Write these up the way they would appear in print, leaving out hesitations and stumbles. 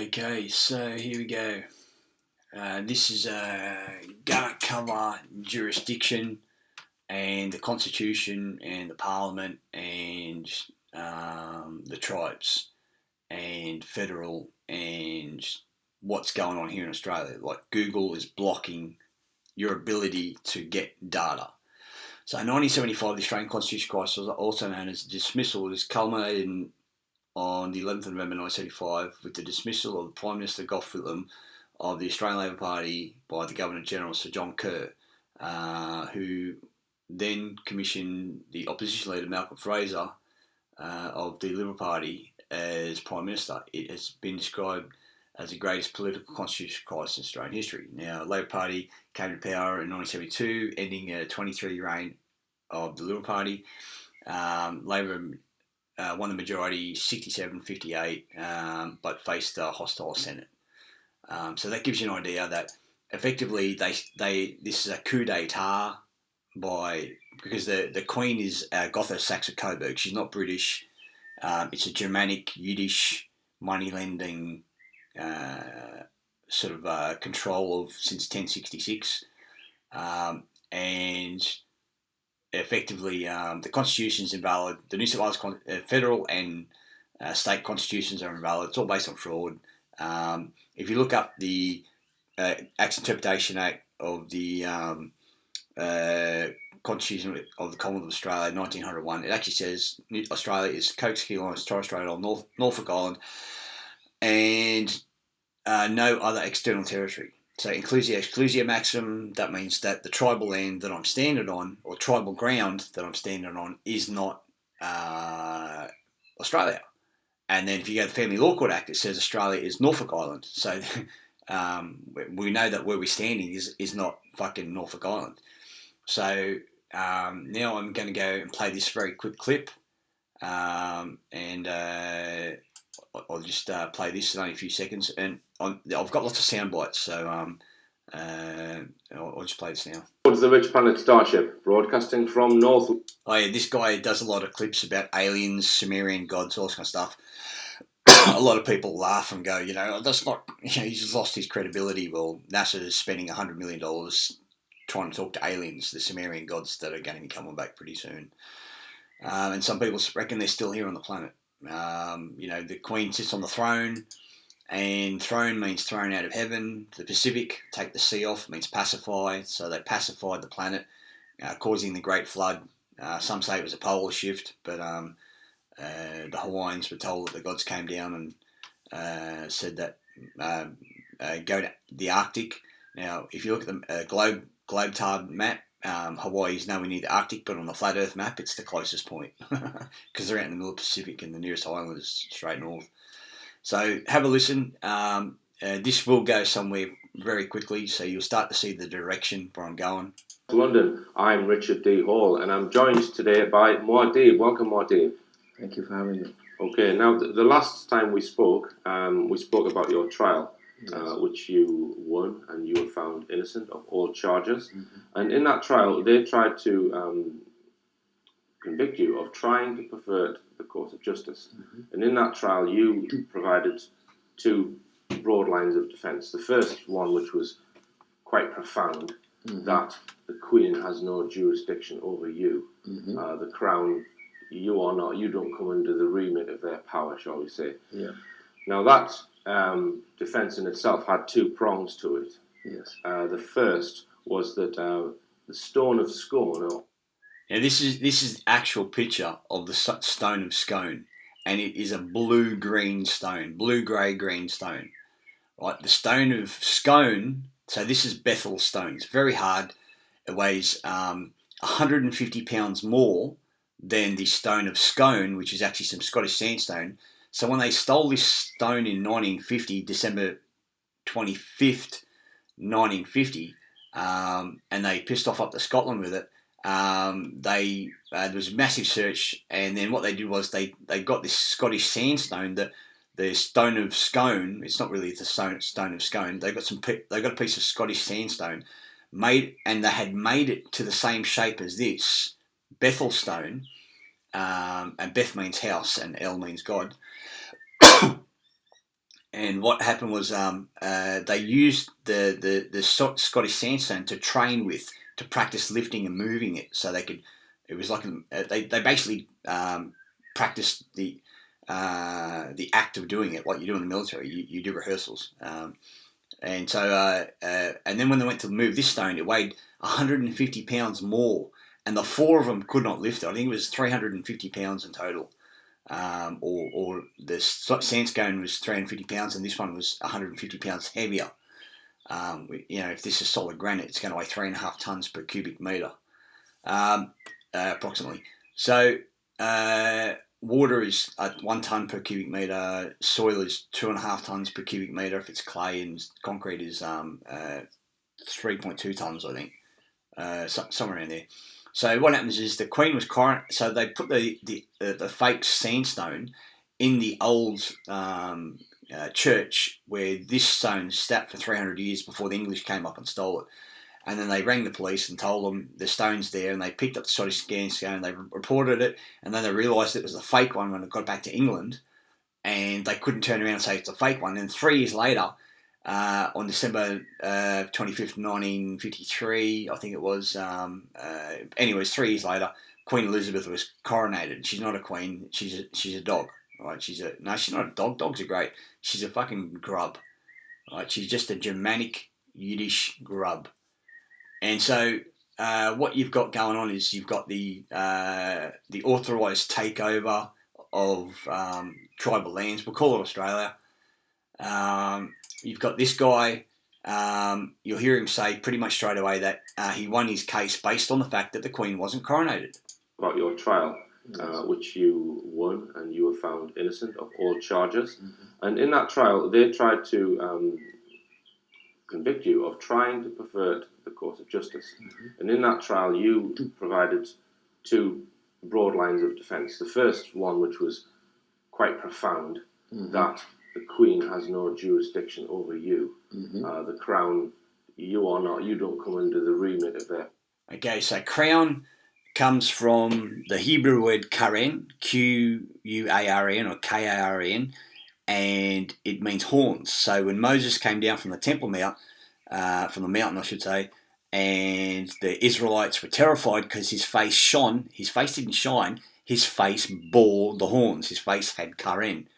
Okay, so here we go. This is gonna cover jurisdiction and the constitution and the parliament and the tribes and federal and what's going on here in Australia. Like Google is blocking your ability to get data. So 1975, the Australian Constitution crisis, also known as dismissal, is culminated on the 11th of November 1975 with the dismissal of the Prime Minister Gough Whitlam of the Australian Labor Party by the Governor General Sir John Kerr, who then commissioned the opposition leader Malcolm Fraser of the Liberal Party as Prime Minister. It has been described as the greatest political constitutional crisis in Australian history. Now, the Labor Party came to power in 1972, ending a 23-year reign of the Liberal Party. Labor won the majority 67-58, but faced a hostile Senate. So that gives you an idea that effectively this is a coup d'etat because the Queen is Gotha Saxe-Coburg. She's not British. It's a Germanic, Yiddish, money-lending sort of control of since 1066. And effectively the constitution is invalid. The New South Wales federal and state constitutions are invalid. It's all based on fraud. If you look up the Acts Interpretation Act of the Constitution of the Commonwealth of Australia, 1901, it actually says Australia is Coast Islands, Torres Strait Island, Norfolk Island, and no other external territory. So inclusia exclusia maxim, that means that the tribal land that I'm standing on, or tribal ground that I'm standing on, is not Australia. And then if you go to the Family Law Court Act, it says Australia is Norfolk Island. So we know that where we're standing is not fucking Norfolk Island. So now I'm going to go and play this very quick clip. And I'll just play this in only a few seconds. And I've got lots of sound bites, so I'll just play this now. Towards the rich planet Starship, broadcasting from North. Oh yeah, this guy does a lot of clips about aliens, Sumerian gods, all this kind of stuff. A lot of people laugh and go, that's not, he's lost his credibility. Well, NASA is spending $100 million trying to talk to aliens, the Sumerian gods that are going to be coming back pretty soon. And some people reckon they're still here on the planet. The Queen sits on the throne, and throne means thrown out of heaven. The Pacific, take the sea off, means pacify. So they pacified the planet, causing the Great Flood. Some say it was a polar shift, but the Hawaiians were told that the gods came down and said that go to the Arctic. Now, if you look at the globe map, Hawaii is nowhere near the Arctic, but on the flat Earth map, it's the closest point because they're out in the middle of the Pacific, and the nearest island is straight north. So have a listen. This will go somewhere very quickly, so you'll start to see the direction where I'm going. London, I'm Richard D. Hall, and I'm joined today by Muad'Dib. Welcome, Muad'Dib. Thank you for having me. Okay, now the last time we spoke about your trial, yes, which you won, and you were found innocent of all charges. Mm-hmm. And in that trial, they tried to convict you of trying to pervert the course of justice. Mm-hmm. And in that trial, you provided two broad lines of defence. The first one, which was quite profound, mm-hmm, that the Queen has no jurisdiction over you. Mm-hmm. The Crown, you don't come under the remit of their power, shall we say. Yeah. Now that defence in itself had two prongs to it. Yes. The first was that the stone of scorn. Now this is actual picture of the stone of scone, and it is a blue-green stone, blue-grey-green stone. Right, the stone of scone. So this is Bethel stone. It's very hard. It weighs 150 pounds more than the stone of scone, which is actually some Scottish sandstone. So when they stole this stone in 1950, December 25th, 1950, and they pissed off up to Scotland with it, there was a massive search, and then what they did was they got this Scottish sandstone, the stone of scone. It's not really the stone of scone. They got a piece of Scottish sandstone and they had made it to the same shape as this Bethel stone, and Beth means house and El means God. And what happened was they used the Scottish sandstone to train with, to practice lifting and moving it, so they could. It was like they basically practiced the act of doing it, like you do in the military. You do rehearsals, and so and then when they went to move this stone, it weighed 150 pounds more, and the four of them could not lift it. I think it was 350 pounds in total. Or the sandstone was 350 pounds and this one was 150 pounds heavier. If this is solid granite, it's going to weigh 3.5 tons per cubic metre, approximately. So water is 1 ton per cubic metre, soil is 2.5 tons per cubic metre if it's clay, and concrete is 3.2 tons, I think, somewhere around there. So what happens is the Queen was coronated. So they put the fake sandstone in the old church where this stone sat for 300 years before the English came up and stole it. And then they rang the police and told them the stone's there, and they picked up the Scottish sandstone, they reported it, and then they realised it was a fake one when it got back to England, and they couldn't turn around and say it's a fake one. And 3 years later, on December 25th, 1953, I think it was. Anyways, 3 years later, Queen Elizabeth was coronated. She's not a queen. She's a dog, right? She's not a dog. Dogs are great. She's a fucking grub, right? She's just a Germanic Yiddish grub. And so what you've got going on is you've got the authorised takeover of tribal lands. We'll call it Australia. You've got this guy, you'll hear him say pretty much straight away that he won his case based on the fact that the Queen wasn't coronated. About your trial, which you won, and you were found innocent of all charges. Mm-hmm. And in that trial, they tried to convict you of trying to pervert the course of justice. Mm-hmm. And in that trial, you provided 2 broad lines of defence. The first one, which was quite profound, mm-hmm. that the Queen has no jurisdiction over you. Mm-hmm. The Crown, you don't come under the remit of that. Okay, so Crown comes from the Hebrew word Karen, Q-U-A-R-N or K-A-R-N, and it means horns. So when Moses came down from the Temple Mount, from the mountain I should say, and the Israelites were terrified because his face shone, his face didn't shine, his face bore the horns, his face had Karen.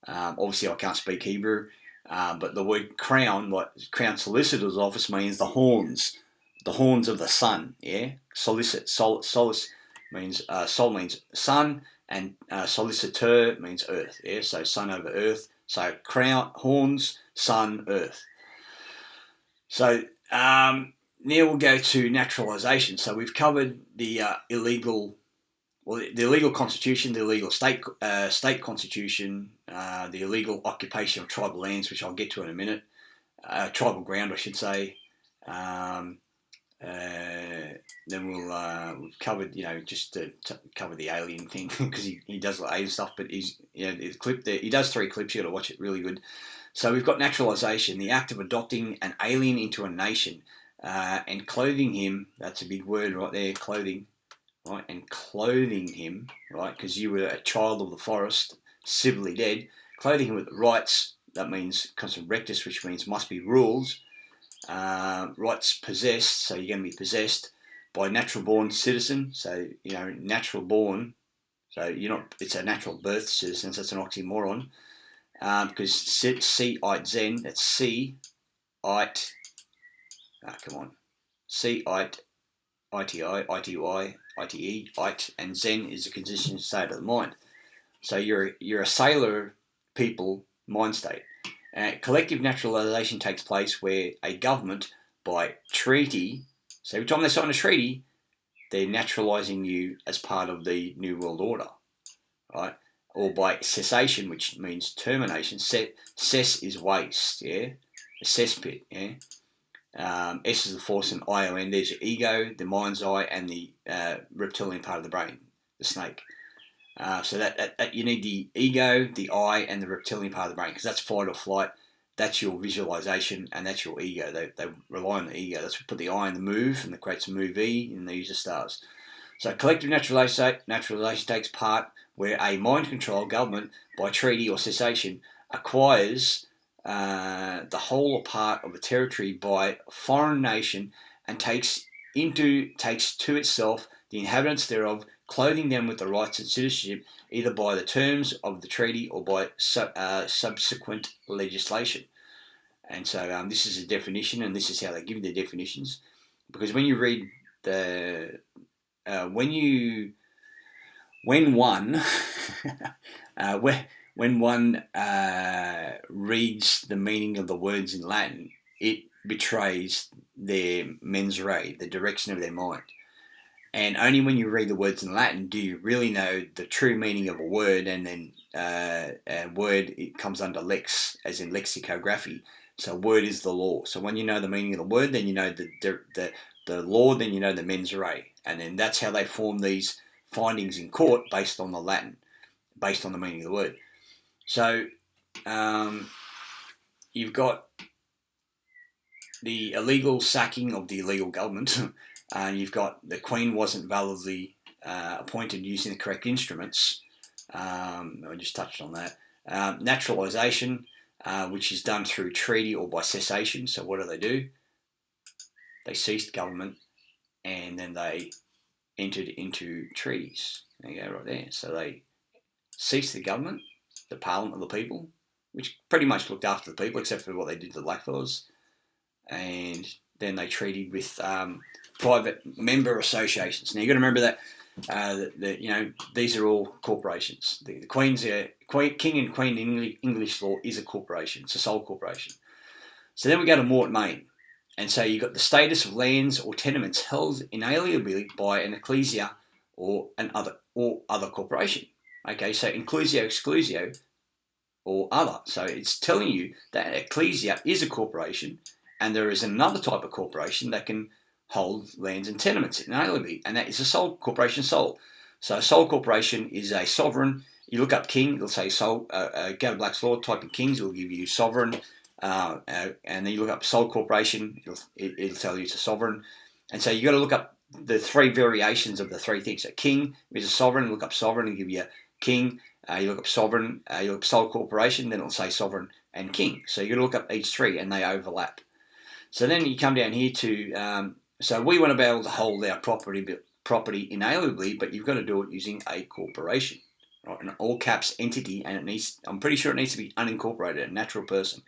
Obviously, I can't speak Hebrew, but the word crown, like Crown Solicitor's Office, means the horns of the sun. Yeah, solace means sol means sun, and solicitor means earth. Yeah, so sun over earth. So crown, horns, sun, earth. So now we'll go to naturalisation. So we've covered the illegal constitution, the illegal state constitution, the illegal occupation of tribal lands, which I'll get to in a minute, tribal ground, I should say. Then we've covered, just to cover the alien thing because he does alien stuff, but the clip there, he does 3 clips. You got to watch it, really good. So we've got naturalisation, the act of adopting an alien into a nation, and clothing him. That's a big word right there, clothing. Right, and clothing him, right, because you were a child of the forest, civilly dead, clothing him with rights. That means comes from rectus, which means must be rules. Rights possessed, so you're going to be possessed by a natural born citizen. So natural born. So you're not. It's a natural birth citizen. So that's an oxymoron. Because C-ite Zen. That's C-ite. Come on. C-ite. ITI, ITY, ITE, IT, and Zen is a conditioned state of the mind. So you're a sailor people mind state. Collective naturalisation takes place where a government, by treaty, so every time they sign a treaty, they're naturalising you as part of the New World Order, right? Or by cessation, which means termination. Cess is waste, yeah? A cesspit, yeah? S is the force, and ION. There's your ego, the mind's eye, and the reptilian part of the brain, the snake. So that you need the ego, the eye, and the reptilian part of the brain, because that's fight or flight. That's your visualization, and that's your ego. They rely on the ego. That's what put the eye in the move, and that creates a movie, and they use the stars. So collective naturalisation takes part where a mind-controlled government, by treaty or cessation, acquires the whole or part of a territory by a foreign nation and takes to itself the inhabitants thereof, clothing them with the rights and citizenship, either by the terms of the treaty or by subsequent legislation. And so this is a definition, and this is how they give the definitions. Because when you read the when one when one reads the meaning of the words in Latin, it betrays their mens rea, the direction of their mind. And only when you read the words in Latin do you really know the true meaning of a word. And then a word, it comes under lex, as in lexicography. So word is the law. So when you know the meaning of the word, then you know the law, then you know the mens rea. And then that's how they form these findings in court based on the Latin, based on the meaning of the word. So you've got the illegal sacking of the illegal government. You've got the Queen wasn't validly appointed using the correct instruments. I just touched on that. Naturalisation, which is done through treaty or by cessation. So what do? They ceased government and then they entered into treaties. There you go, right there. So they ceased the government, the Parliament of the people, which pretty much looked after the people, except for what they did to the blackfellas. And then they treated with private member associations. Now you've got to remember that these are all corporations. The Queen's King and Queen in English law is a corporation. It's a sole corporation. So then we go to Mort Main. And so you've got the status of lands or tenements held inalienably by an ecclesia or other corporation. Okay, so inclusio, exclusio, or other. So it's telling you that ecclesia is a corporation, and there is another type of corporation that can hold lands and tenements inalienably, and that is a sole corporation sole. So a sole corporation is a sovereign. You look up king, it'll say sole. Go to Black's Law, type in kings, it'll give you sovereign. And then you look up sole corporation, it'll tell you it's a sovereign. And so you got to look up the three variations of the three things. So king is a sovereign, look up sovereign and give you king. You look up sovereign, you look up sole corporation, then it'll say sovereign and king. So you got to look up each three and they overlap. So then you come down here to, so we want to be able to hold our property inalienably, but you've got to do it using a corporation, right? An all caps entity, and I'm pretty sure it needs to be unincorporated, a natural person.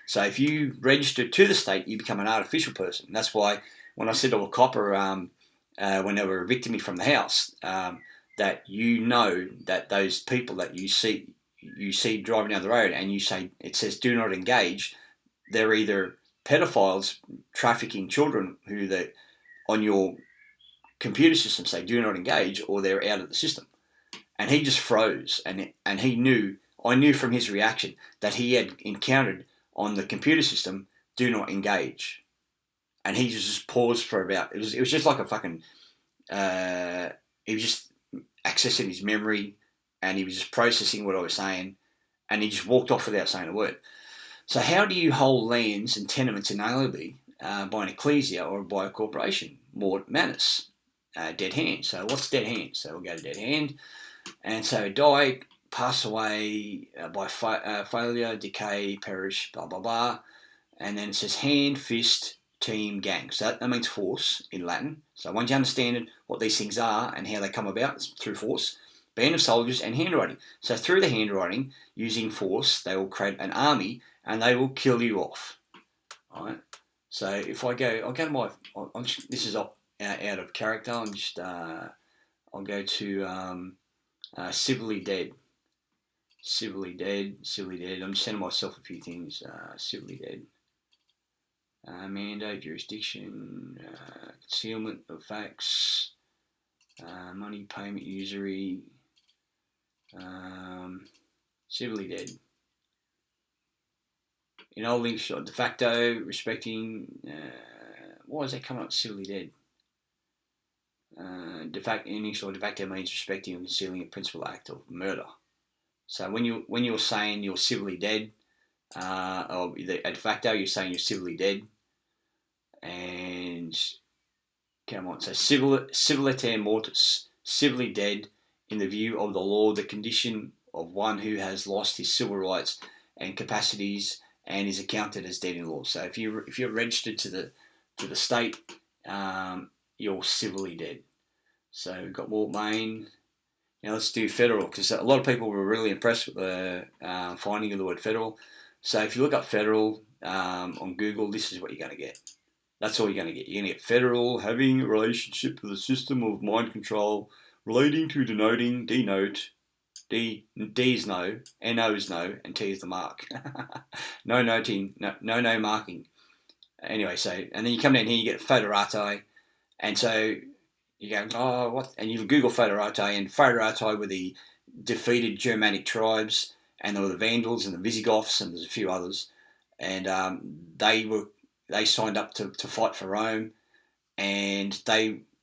So if you register to the state, you become an artificial person. And that's why when I said to a copper when they were evicting me from the house, that you know that those people that you see driving down the road and you say, it says do not engage, they're either pedophiles trafficking children who they on your computer system say do not engage, or they're out of the system. And he just froze, and I knew from his reaction that he had encountered on the computer system do not engage, and he just paused for about it was just like a fucking he was just accessing his memory, and he was just processing what I was saying, and he just walked off without saying a word. So how do you hold lands and tenements inalienably by an ecclesia or by a corporation? Mort manus, dead hand. So what's dead hand? So we'll go to dead hand, and so die, pass away by failure, decay, perish, blah blah blah, and then it says hand, fist, team, gang. So that means force in Latin. So once you understand what these things are and how they come about, it's through force. Band of soldiers and handwriting. So through the handwriting, using force, they will create an army and they will kill you off. All right. So if I'll go to my. This is out of character. I'll go to civilly dead. Civilly dead. I'm just sending myself a few things. Civilly dead. Mandate, jurisdiction, concealment of facts, money payment, usury, civilly dead. In old English, de facto, respecting, why is that coming up civilly dead? In English, de facto means respecting or concealing a principal act of murder. So when you're saying you're civilly dead, or de facto, you're saying you're civilly dead. And come on, so civiliter mortis, civilly dead in the view of the law, the condition of one who has lost his civil rights and capacities, and is accounted as dead in law. So if you're registered to the state, you're civilly dead. So we've got Walt Main. Now let's do federal, because a lot of people were really impressed with the finding of the word federal. So if you look up federal on Google, this is what you're going to get. That's all you're going to get. You're going to get federal, having a relationship with a system of mind control, relating to denoting, denote, D is no, NO is no, and T is the mark. No noting, no marking. Anyway, so, and then you come down here, you get foederati, and so you go, oh, what? And you Google foederati, and foederati were the defeated Germanic tribes, and there were the Vandals and the Visigoths, and there's a few others, and they signed up to fight for Rome, and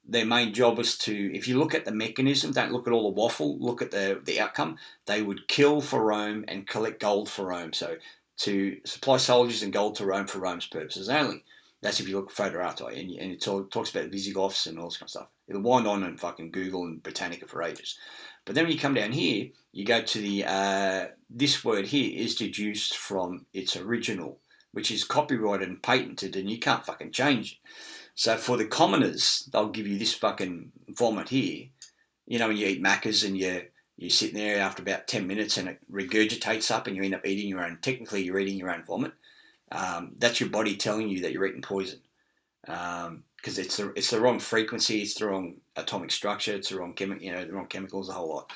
their main job was to, if you look at the mechanism, don't look at all the waffle, look at the outcome. They would kill for Rome and collect gold for Rome. So to supply soldiers and gold to Rome for Rome's purposes only. That's if you look at Foederati, and it talks about Visigoths and all this kind of stuff. It'll wind on and fucking Google and Britannica for ages. But then when you come down here, you go to the, this word here is deduced from its original, which is copyrighted and patented, and you can't fucking change it. So for the commoners, they'll give you this fucking vomit here. You know, when you eat Maccas and you sit there after about 10 minutes and it regurgitates up and you end up eating your own, technically you're eating your own vomit. That's your body telling you that you're eating poison. Because it's the wrong frequency, it's the wrong atomic structure, it's the wrong the wrong chemicals, the whole lot.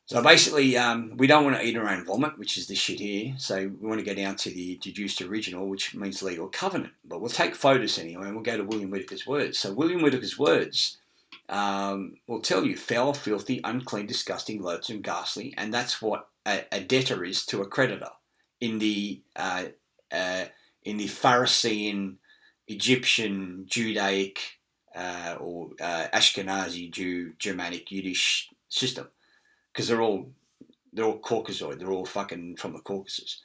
So basically, we don't want to eat our own vomit, which is this shit here. So we want to go down to the deduced original, which means legal covenant. But we'll take photos anyway, and we'll go to William Whitaker's words. So William Whitaker's words will tell you foul, filthy, unclean, disgusting, loathsome, ghastly, and that's what a debtor is to a creditor in the Pharisee, Egyptian, Judaic, or Ashkenazi Jew, Germanic, Yiddish system. Because they're all Caucasoid. They're all fucking from the Caucasus.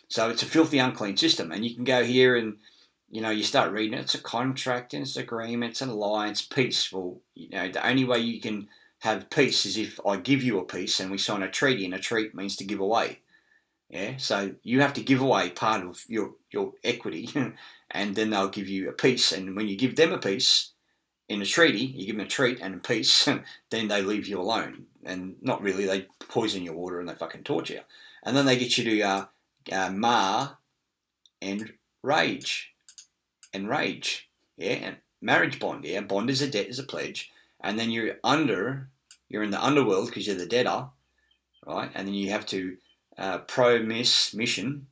So it's a filthy, unclean system. And you can go here and, you start reading it. It's a contract, and it's an agreement, it's an alliance, peace. Well, the only way you can have peace is if I give you a peace and we sign a treaty, and a treaty means to give away. Yeah, so you have to give away part of your equity, and then they'll give you a peace. And when you give them a peace in a treaty, you give them a treat and a peace, then they leave you alone. And not really, they poison your water and they fucking torture you. And then they get you to mar and rage. Yeah, and marriage bond, yeah. Bond is a debt, is a pledge. And then you're in the underworld because you're the debtor, right? And then you have to mission,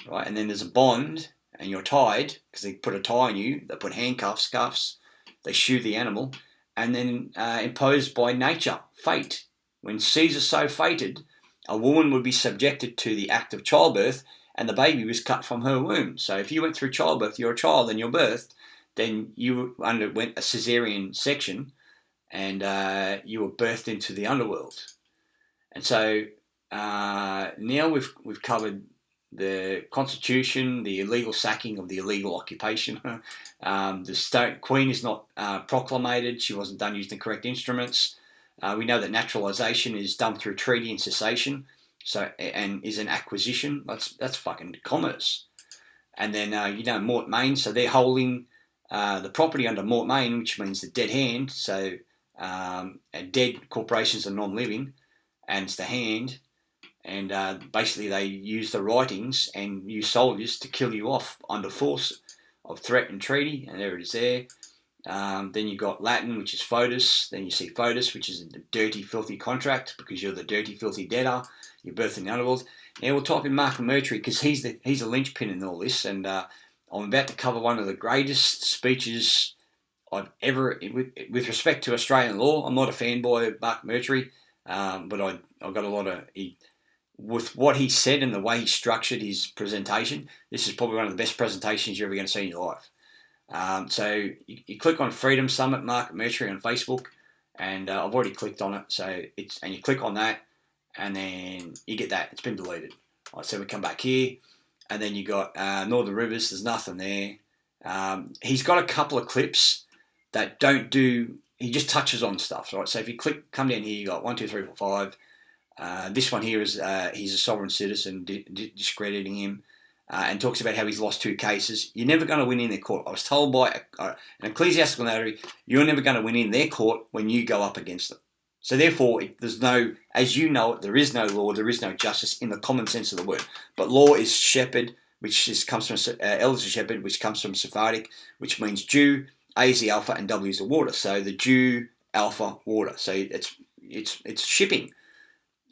right? And then there's a bond, and you're tied because they put a tie on you. They put handcuffs, cuffs. They shoe the animal, and then imposed by nature, fate. When Caesar so fated, a woman would be subjected to the act of childbirth, and the baby was cut from her womb. So if you went through childbirth, you're a child and you're birthed, then you underwent a caesarean section, and you were birthed into the underworld. And so now we've covered the Constitution, the illegal sacking of the illegal occupation. The Queen is not proclamated. She wasn't done using the correct instruments. We know that naturalisation is done through treaty and cessation, and is an acquisition. That's fucking commerce. And then Mort Main, so they're holding the property under Mort Main, which means the dead hand. So dead corporations are non-living, and it's the hand. And basically they use the writings and use soldiers to kill you off under force of threat and treaty, and there it is there. Then you got Latin, which is foedus. Then you see foedus, which is a dirty, filthy contract, because you're the dirty, filthy debtor. You're birthed in the underworld. Now we'll type in Mark Mercury, because he's a linchpin in all this, and I'm about to cover one of the greatest speeches I've ever, with respect to Australian law. I'm not a fanboy of Mark Mercury, but I've got a lot of... with what he said and the way he structured his presentation, this is probably one of the best presentations you're ever going to see in your life. So you click on Freedom Summit Market Mercury on Facebook, and I've already clicked on it. So and you click on that, and then you get that. It's been deleted. Right, so we come back here, and then you got Northern Rivers. There's nothing there. He's got a couple of clips that don't do. He just touches on stuff. Right. So if you come down here, you got 1, 2, 3, 4, 5. This one here is he's a sovereign citizen, discrediting him, and talks about how he's lost 2 cases. You're never going to win in their court. I was told by an ecclesiastical notary, you're never going to win in their court when you go up against them. So therefore, there's no, as you know it, there is no law, there is no justice in the common sense of the word. But law is shepherd, comes from elders of shepherd, which comes from Sephardic, which means Jew. A is the alpha and W is the water. So the Jew, alpha, water. So it's shipping.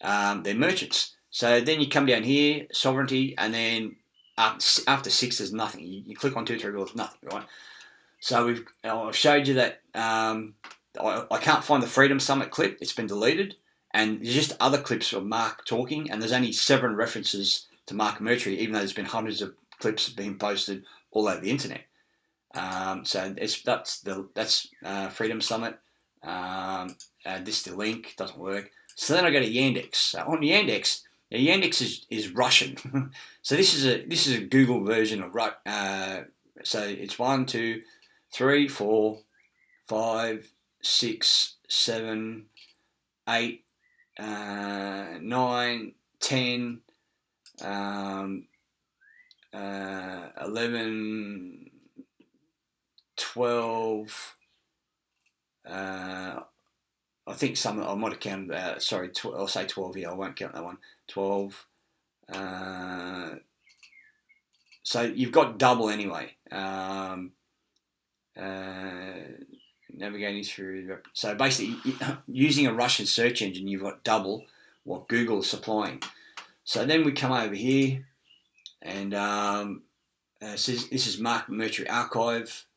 They're merchants. So then you come down here, sovereignty, and then after 6 there's nothing. You click on 2, 3, 4, there's nothing, right? So I've showed you that I can't find the Freedom Summit clip. It's been deleted. And there's just other clips of Mark talking, and there's only 7 references to Mark Mercury, even though there's been hundreds of clips being posted all over the internet. So that's Freedom Summit. This is the link, doesn't work. So then I go to Yandex. So on Yandex, Yandex is Russian. So this is a Google version of so it's 1, 2, 3, 4, 5, 6, 7, 8, 9, 10, 11, 12. I think some I might have counted. I'll say 12 here. I won't count that one. 12. So you've got double anyway. Navigating through. So basically, using a Russian search engine, you've got double what Google is supplying. So then we come over here, and this is Mark Mercury Archive.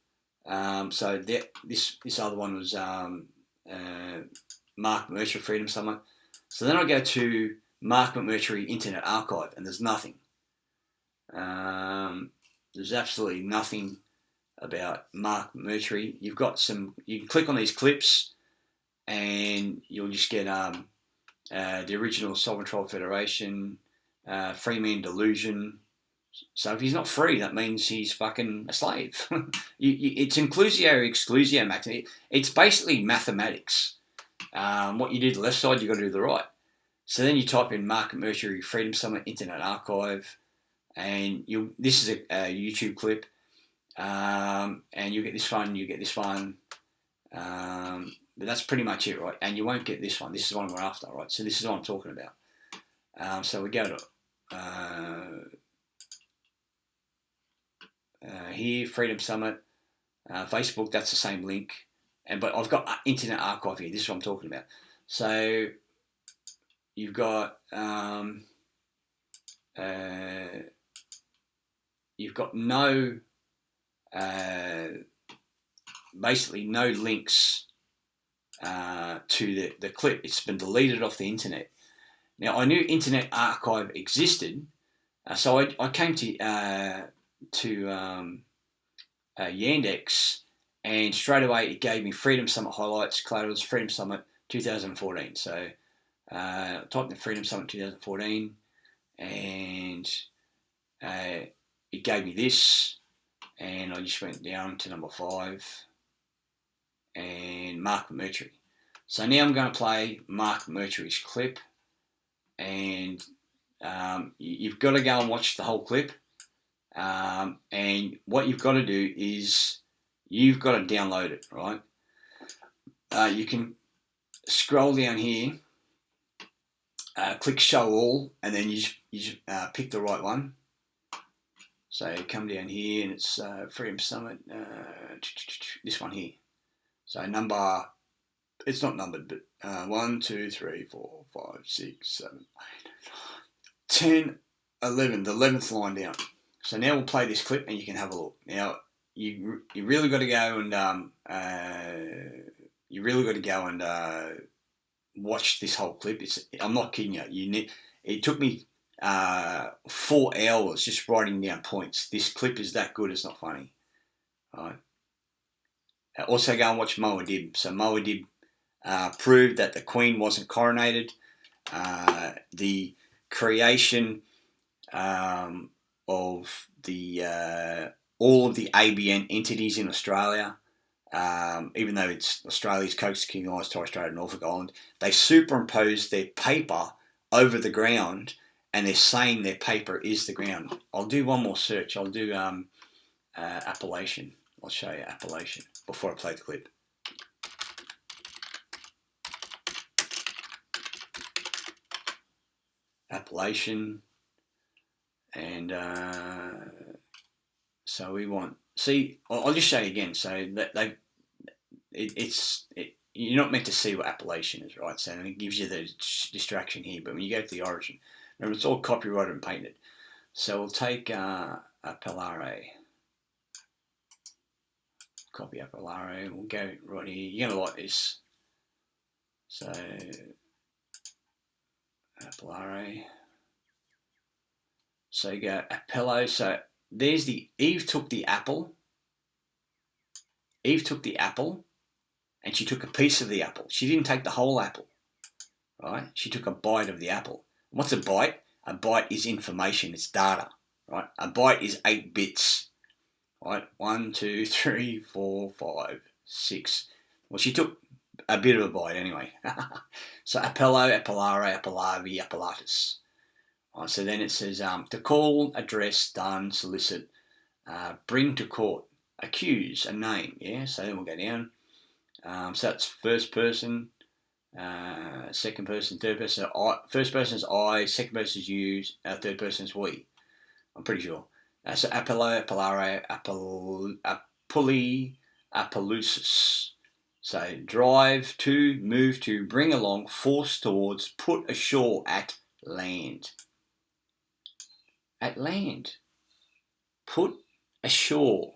So this other one was Mark Mercury Freedom Summit. So then I go to Mark Mercury Internet Archive, and there's nothing. There's absolutely nothing about Mark Mercury. You can click on these clips, and you'll just get the original Sovereign Trial Federation, Free Man Delusion. So if he's not free, that means he's fucking a slave. It's inclusio exclusio, Max. It's basically mathematics. What you do to the left side, you've got to do the right. So then you type in Mark Mercury Freedom Summit Internet Archive, and this is a YouTube clip, and you get this one, but that's pretty much it, right? And you won't get this one. This is the one we're after, right? So this is what I'm talking about. So we go to here, Freedom Summit, Facebook. That's the same link, but I've got Internet Archive here. This is what I'm talking about. So you've got no basically no links to the clip. It's been deleted off the internet. Now I knew Internet Archive existed, so I came to Yandex, and straight away it gave me Freedom Summit highlights. Collaterals Freedom Summit 2014. So I typed in Freedom Summit 2014, and it gave me this, and I just went down to number 5 and Mark Mercury. So now I'm going to play Mark Mercury's clip, and you've got to go and watch the whole clip. And what you've got to do is you've got to download it, right? You can scroll down here, click Show All, and then you pick the right one. So you come down here, and it's Freedom Summit, this one here. So it's not numbered, but 1, 2, 3, 4, 5, 6, 7, 8, 10, 11, the 11th line down. So now we'll play this clip, and you can have a look. Now you really got to go and watch this whole clip. I'm not kidding you. It took me 4 hours just writing down points. This clip is that good. It's not funny. All right. Also go and watch Moadib. So Moadib proved that the Queen wasn't coronated. The creation of the all of the ABN entities in Australia, even though it's Australia's Coast King Islands, Torres Strait and Norfolk Island, they superimposed their paper over the ground, and they're saying their paper is the ground. I'll do one more search. I'll do appellation. I'll show you appellation before I play the clip. Appellation, and so we want. See, I'll just show you again. So that you're not meant to see what appellation is, right? So it gives you the distraction here. But when you go to the origin, remember it's all copyrighted and patented. So we'll take appellare. Copy appellare. We'll go right here. You're gonna like this. So appellare. So you go appello. So there's the Eve took the apple. Eve took the apple, and she took a piece of the apple. She didn't take the whole apple, right? She took a bite of the apple. What's a byte? A byte is information. It's data, right? A byte is 8 bits, right? 1, 2, 3, 4, 5, 6. Well, she took a bit of a bite anyway. So appello, appellare, appellavi, appellatus. Right, so then it says to call, address, done, solicit, bring to court, accuse, a name. Yeah. So then we'll go down. So that's first person, second person, third person. First person is I, second person is you, third person is we. I'm pretty sure. So appello, appellare, appulli, appellusis. So drive to, move to, bring along, force towards, put ashore at land. At land. Put ashore.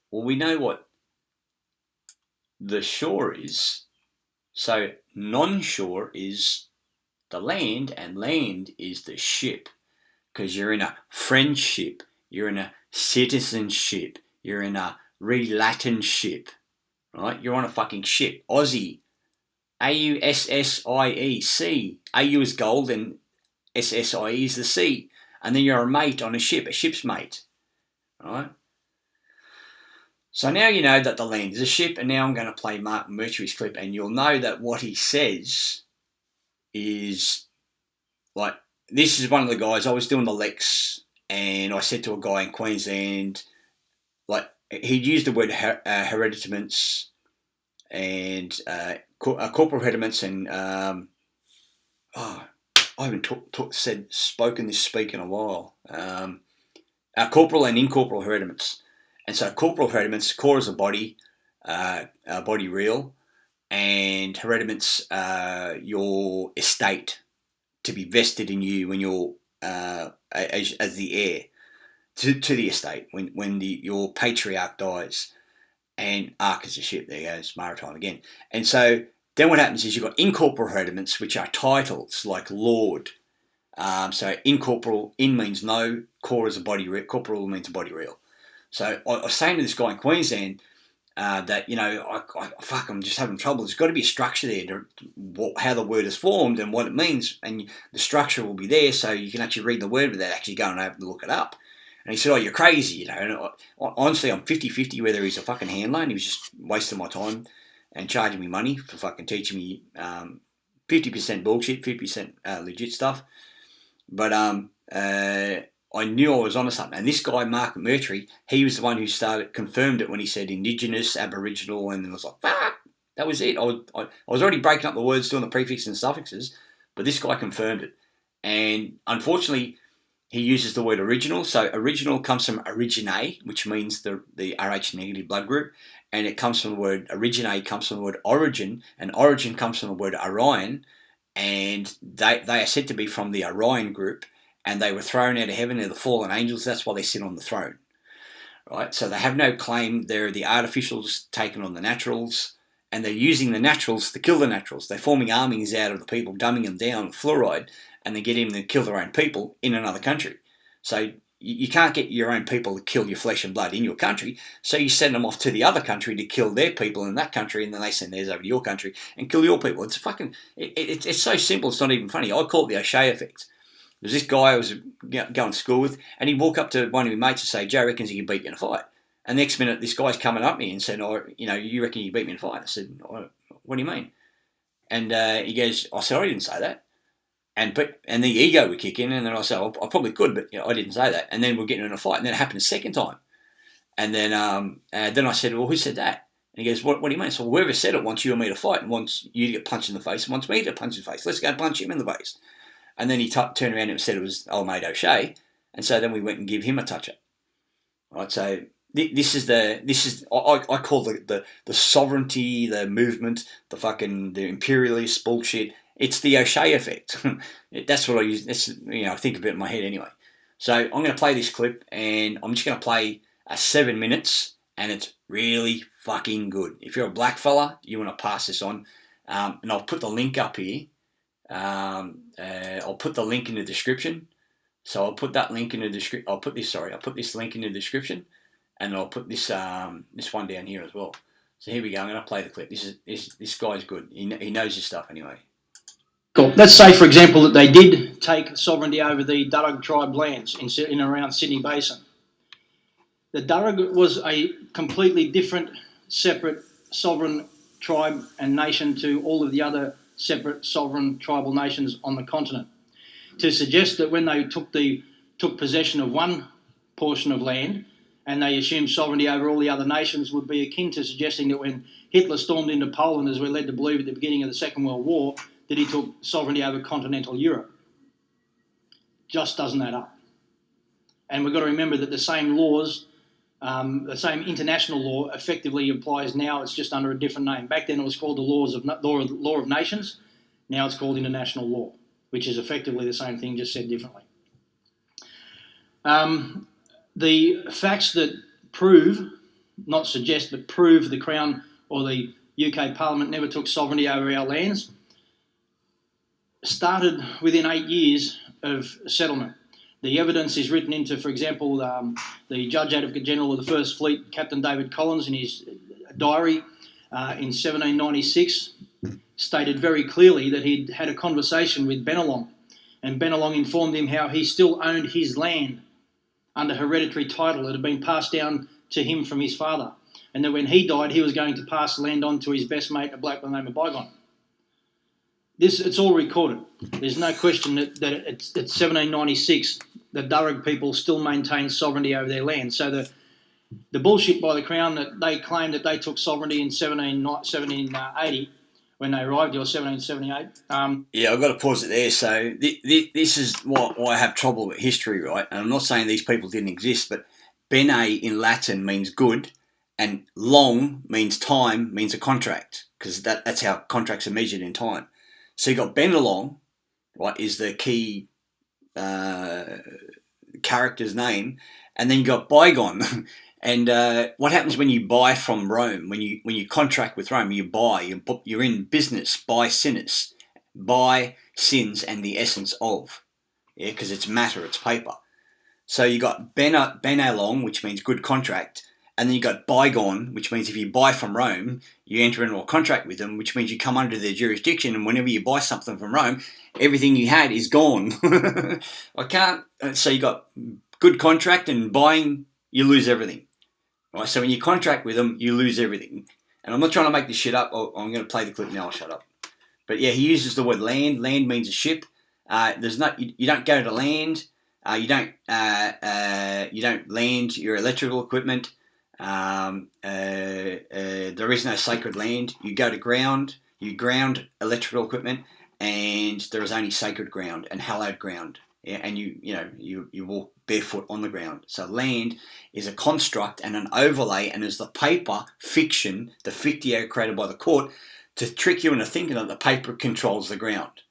Well, we know what the shore is. So non-shore is the land, and land is the ship. Because you're in a friendship, you're in a citizenship, you're in a relationship, right? You're on a fucking ship. Aussie. AUSSIE. Sea. AU is gold and SSIE is the sea. And then you're a mate on a ship's mate, right? So now you know that the land is a ship, and now I'm going to play Mark Mercury's clip, and you'll know that what he says is, like, this is one of the guys, I was doing the Lex, and I said to a guy in Queensland, like, he'd used the word hereditaments and corporal hereditaments, and I haven't spoken this speak in a while. Corporal and incorporal hereditaments. And so corporal hereditaments, core is a body real, and hereditaments, your estate, to be vested in you when you're as the heir to the estate when your patriarch dies, and ark is a ship. There goes maritime again. And so then what happens is you've got incorporal hereditaments, which are titles like lord. So incorporal, in means no, core is a body real, corporal means a body real. So I was saying to this guy in Queensland that, you know, I'm just having trouble. There's got to be a structure there to how the word is formed and what it means, and the structure will be there so you can actually read the word without actually going and having to look it up. And he said, oh, you're crazy, you know. And honestly, I'm 50-50 whether he's a fucking handler and he was just wasting my time and charging me money for fucking teaching me 50% bullshit, 50% legit stuff. But I knew I was onto something. And this guy, Mark Mercury, he was the one who confirmed it when he said Indigenous, Aboriginal, and it was like, fuck, that was it. I was already breaking up the words, doing the prefixes and suffixes, but this guy confirmed it. And unfortunately, he uses the word original. So original comes from origine, which means the Rh negative blood group. And it comes from the word origine, comes from the word origin, and origin comes from the word Orion. And they are said to be from the Orion group, and they were thrown out of heaven. They're the fallen angels. That's why they sit on the throne, right? So they have no claim. They're the artificials taken on the naturals, and they're using the naturals to kill the naturals. They're forming armies out of the people, dumbing them down with fluoride, and they get them to kill their own people in another country. So you can't get your own people to kill your flesh and blood in your country, so you send them off to the other country to kill their people in that country, and then they send theirs over to your country and kill your people. It's fucking, it's so simple, it's not even funny. I call it the O'Shea effect. There's this guy I was going to school with, and he'd walk up to one of his mates and say, Joe reckons he can beat you in a fight. And next minute, this guy's coming up to me and said, oh, you know, you reckon you beat me in a fight? I said, what do you mean? And he goes, I said, I didn't say that. and the ego would kick in, and then I say, I probably could, but I didn't say that. And then we're getting in a fight, and then it happened a second time. And then I said, well, who said that? And he goes, what do you mean? So whoever said it wants you and me to fight, and wants you to get punched in the face, and wants me to get punched in the face. Let's go punch him in the face. And then he turned around and said it was old mate O'Shea, and so then we went and give him a touch-up. Right, so this is I call the sovereignty, the movement, the imperialist bullshit. It's the O'Shea effect. That's what I use. I think of it in my head anyway. So I'm going to play this clip, and I'm just going to play 7 minutes, and it's really fucking good. If you're a black fella, you want to pass this on, and I'll put the link up here. I'll put the link in the description. So I'll put that link in the description. I'll put this link in the description, and I'll put this one down here as well. So here we go. I'm going to play the clip. This guy's good. He knows his stuff anyway. Cool. Let's say, for example, that they did take sovereignty over the Darug tribe lands in and around Sydney Basin. The Darug was a completely different, separate, sovereign tribe and nation to all of the other separate, sovereign tribal nations on the continent. To suggest that when they took possession of one portion of land and they assumed sovereignty over all the other nations would be akin to suggesting that when Hitler stormed into Poland, as we're led to believe at the beginning of the Second World War, that he took sovereignty over continental Europe. Just doesn't add up. And we've got to remember that the same laws, the same international law effectively applies now. It's just under a different name. Back then it was called the Law of Nations. Now it's called international law, which is effectively the same thing, just said differently. The facts that prove, not suggest, but prove the Crown or the UK Parliament never took sovereignty over our lands started within 8 years of settlement. The evidence is written into, for example, the Judge Advocate General of the First Fleet, Captain David Collins, in his diary in 1796, stated very clearly that he'd had a conversation with Bennelong, and Bennelong informed him how he still owned his land under hereditary title that had been passed down to him from his father, and that when he died, he was going to pass the land on to his best mate, a bloke by the name of Bygone. It's all recorded. There's no question that it's 1796, the Darug people still maintain sovereignty over their land. So the bullshit by the Crown that they claimed that they took sovereignty in 1780 when they arrived, or 1778. Yeah, I've got to pause it there. So this is why I have trouble with history, right? And I'm not saying these people didn't exist, but bene in Latin means good, and long means time, means a contract, because that's how contracts are measured in time. So you got Bennelong, right, is the key character's name, and then you got Bygone. And what happens when you buy from Rome? When you contract with Rome, you buy. You're in business by sinners, by sins and the essence of, yeah, because it's matter, it's paper. So you got Bennelong, which means good contract, and then you got Bygone, which means if you buy from Rome, you enter into a contract with them, which means you come under their jurisdiction, and whenever you buy something from Rome, everything you had is gone. So you got good contract, and buying, you lose everything. Right? So when you contract with them, you lose everything. And I'm not trying to make this shit up. I'm going to play the clip now. I'll shut up. But yeah, he uses the word land. Land means a ship. You don't go to land. You don't land your electrical equipment. There is no sacred land. You go to ground. You ground electrical equipment, and there is only sacred ground and hallowed ground. Yeah, and you walk barefoot on the ground. So land is a construct and an overlay, and is the paper fiction, the fictio created by the court, to trick you into thinking that the paper controls the ground.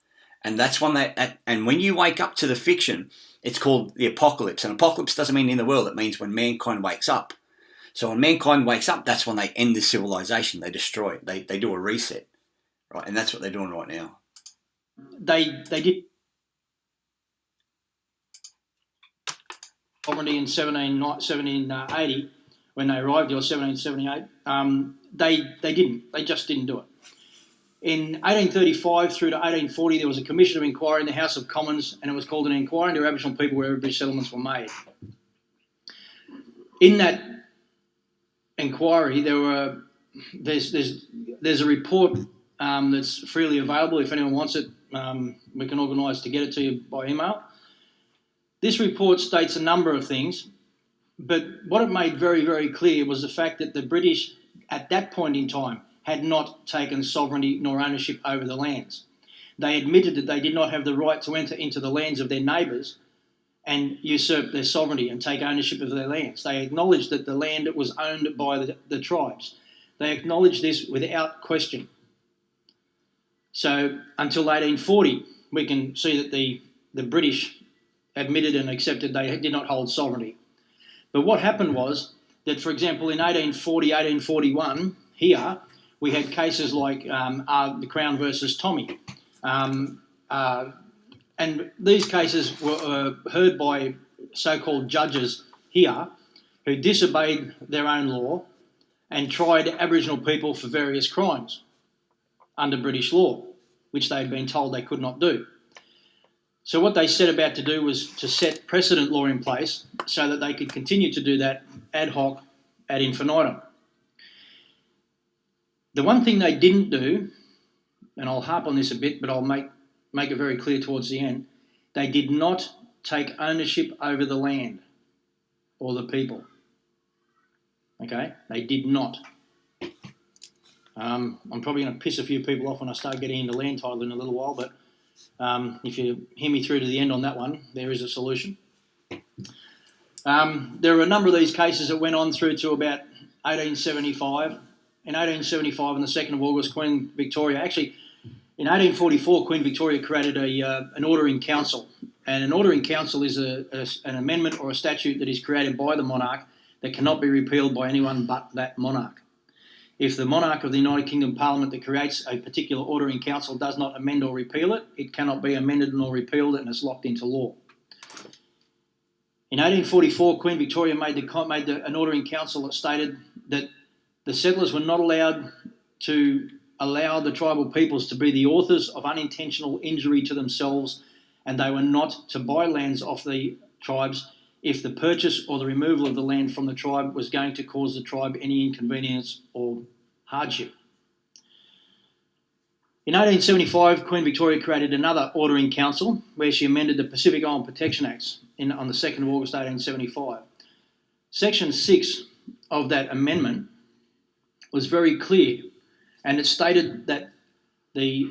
And that's when and when you wake up to the fiction, it's called the apocalypse. And apocalypse doesn't mean in the world; it means when mankind wakes up. So when mankind wakes up, that's when they end the civilization. They destroy it. They do a reset, right? And that's what they're doing right now. They did sovereignty in 1780 when they arrived, or 1778. They didn't. They just didn't do it. In 1835 through to 1840, there was a commission of inquiry in the House of Commons, and it was called an inquiry into Aboriginal people where British settlements were made. In that inquiry, there's a report that's freely available if anyone wants it. we can organise to get it to you by email. This report states a number of things, but what it made very, very clear was the fact that the British, at that point in time, had not taken sovereignty nor ownership over the lands. They admitted that they did not have the right to enter into the lands of their neighbours and usurp their sovereignty and take ownership of their lands. They acknowledged that the land was owned by the tribes. They acknowledged this without question. So until 1840, we can see that the British admitted and accepted they did not hold sovereignty. But what happened was that, for example, in 1840, 1841, here, we had cases like the Crown versus Tommy. And these cases were heard by so-called judges here who disobeyed their own law and tried Aboriginal people for various crimes under British law, which they had been told they could not do. So what they set about to do was to set precedent law in place so that they could continue to do that ad hoc, ad infinitum. The one thing they didn't do, and I'll harp on this a bit, but I'll make it very clear towards the end, they did not take ownership over the land or the people. Okay? They did not. I'm probably going to piss a few people off when I start getting into land title in a little while, but if you hear me through to the end on that one, there is a solution. There are a number of these cases that went on through to about 1875. In 1875, on the 2nd of August, Queen Victoria, actually, in 1844, Queen Victoria created an ordering council. And an ordering council is an amendment or a statute that is created by the monarch that cannot be repealed by anyone but that monarch. If the monarch of the United Kingdom Parliament that creates a particular ordering council does not amend or repeal it, it cannot be amended nor repealed, and it's locked into law. In 1844, Queen Victoria made an ordering council that stated that the settlers were not allowed to allow the tribal peoples to be the authors of unintentional injury to themselves, and they were not to buy lands off the tribes if the purchase or the removal of the land from the tribe was going to cause the tribe any inconvenience or hardship. In 1875, Queen Victoria created another ordering council where she amended the Pacific Island Protection Acts on the 2nd of August 1875. Section 6 of that amendment was very clear, and it stated that the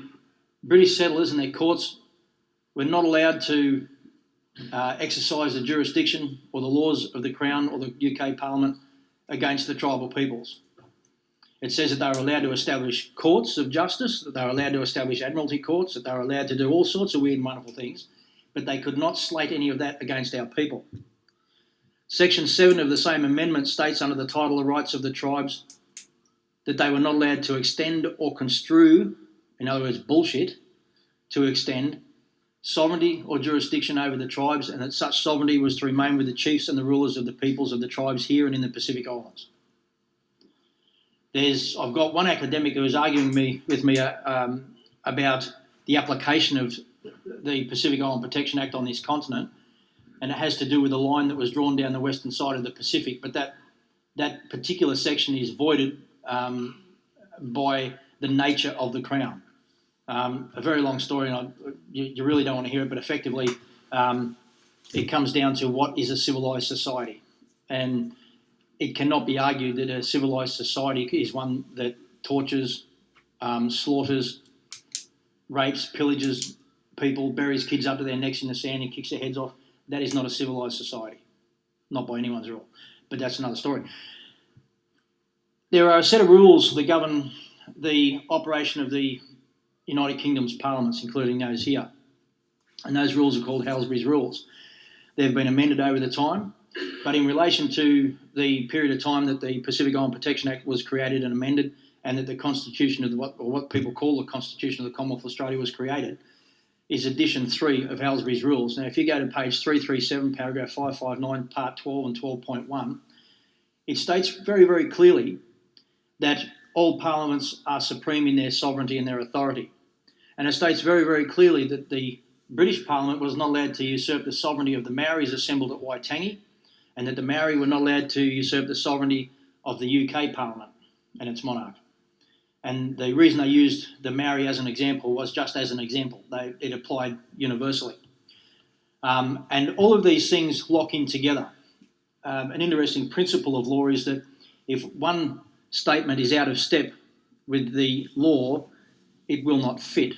British settlers and their courts were not allowed to exercise the jurisdiction or the laws of the Crown or the UK Parliament against the tribal peoples. It says that they were allowed to establish courts of justice, that they were allowed to establish admiralty courts, that they were allowed to do all sorts of weird and wonderful things, but they could not slate any of that against our people. Section 7 of the same amendment states under the title of rights of the tribes that they were not allowed to extend or construe, in other words, bullshit, to extend sovereignty or jurisdiction over the tribes, and that such sovereignty was to remain with the chiefs and the rulers of the peoples of the tribes here and in the Pacific Islands. I've got one academic who is arguing with me about the application of the Pacific Island Protection Act on this continent, and it has to do with a line that was drawn down the western side of the Pacific, but that particular section is voided by the nature of the Crown. A very long story, and you really don't want to hear it, but effectively it comes down to what is a civilised society. And it cannot be argued that a civilised society is one that tortures, slaughters, rapes, pillages people, buries kids up to their necks in the sand and kicks their heads off. That is not a civilised society, not by anyone's rule. But that's another story. There are a set of rules that govern the operation of the United Kingdom's parliaments, including those here. And those rules are called Halsbury's Rules. They've been amended over the time, but in relation to the period of time that the Pacific Island Protection Act was created and amended, and that the Constitution of what people call the Constitution of the Commonwealth of Australia was created, is edition 3 of Halsbury's Rules. Now, if you go to page 337, paragraph 559, part 12 and 12.1, it states very, very clearly that all parliaments are supreme in their sovereignty and their authority. And it states very, very clearly that the British Parliament was not allowed to usurp the sovereignty of the Maoris assembled at Waitangi, and that the Maori were not allowed to usurp the sovereignty of the UK Parliament and its monarch. And the reason they used the Maori as an example was just as an example. It applied universally. And all of these things lock in together. An interesting principle of law is that if one statement is out of step with the law, it will not fit.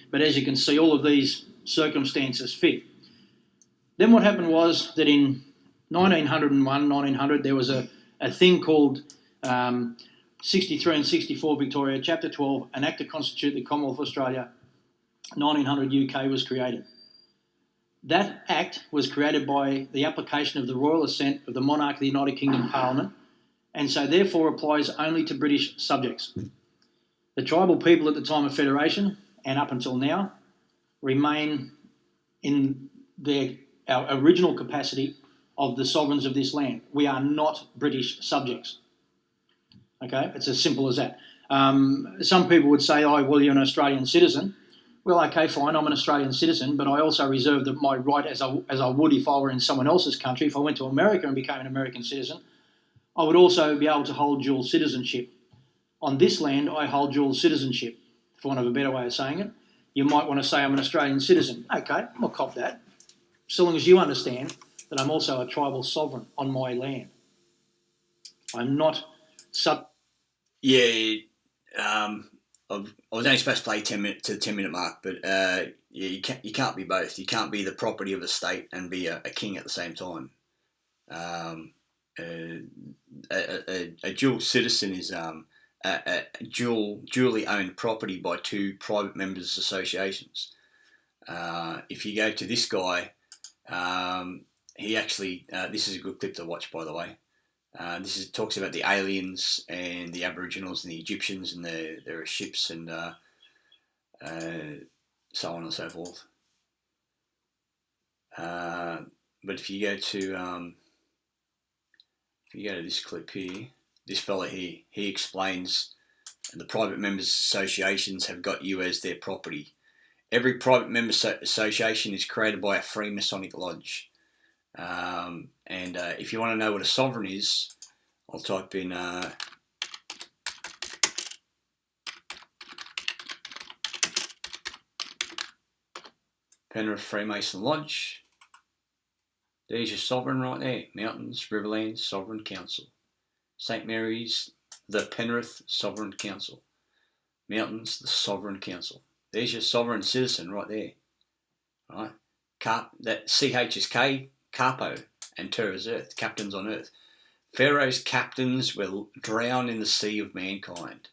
But as you can see, all of these circumstances fit. Then what happened was that in 1900, there was a thing called 63 and 64 Victoria, Chapter 12, an Act to Constitute the Commonwealth of Australia, 1900 UK was created. That Act was created by the application of the royal assent of the monarch of the United Kingdom Parliament, and so therefore applies only to British subjects. The tribal people at the time of Federation, and up until now, remain in our original capacity of the sovereigns of this land. We are not British subjects. Okay, it's as simple as that. Some people would say, oh, well, you're an Australian citizen. Well, okay, fine, I'm an Australian citizen, but I also reserve my right as I would if I were in someone else's country. If I went to America and became an American citizen, I would also be able to hold dual citizenship. On this land, I hold dual citizenship, for want of a better way of saying it. You might want to say I'm an Australian citizen. Okay, I'll cop that. So long as you understand that I'm also a tribal sovereign on my land. I'm not Yeah, I was only supposed to play 10 minutes to the 10-minute mark, but yeah, you can't be both. You can't be the property of a state and be a king at the same time. A dual citizen is a dually owned property by two private members' associations. If you go to this guy, he actually this is a good clip to watch, by the way. This talks about the aliens and the Aboriginals and the Egyptians and their ships and so on and so forth. But if you go to this clip here, this fella here, he explains the private members associations have got you as their property. Every private member association is created by a Freemasonic lodge. And if you want to know what a sovereign is, I'll type in Penrith Freemason Lodge. There's your sovereign right there. Mountains, Riverlands, Sovereign Council. St. Mary's, the Penrith Sovereign Council. Mountains, the Sovereign Council. There's your sovereign citizen right there. Right? That CH is K, Capo, and Ter is Earth, captains on Earth. Pharaoh's captains will drown in the sea of mankind.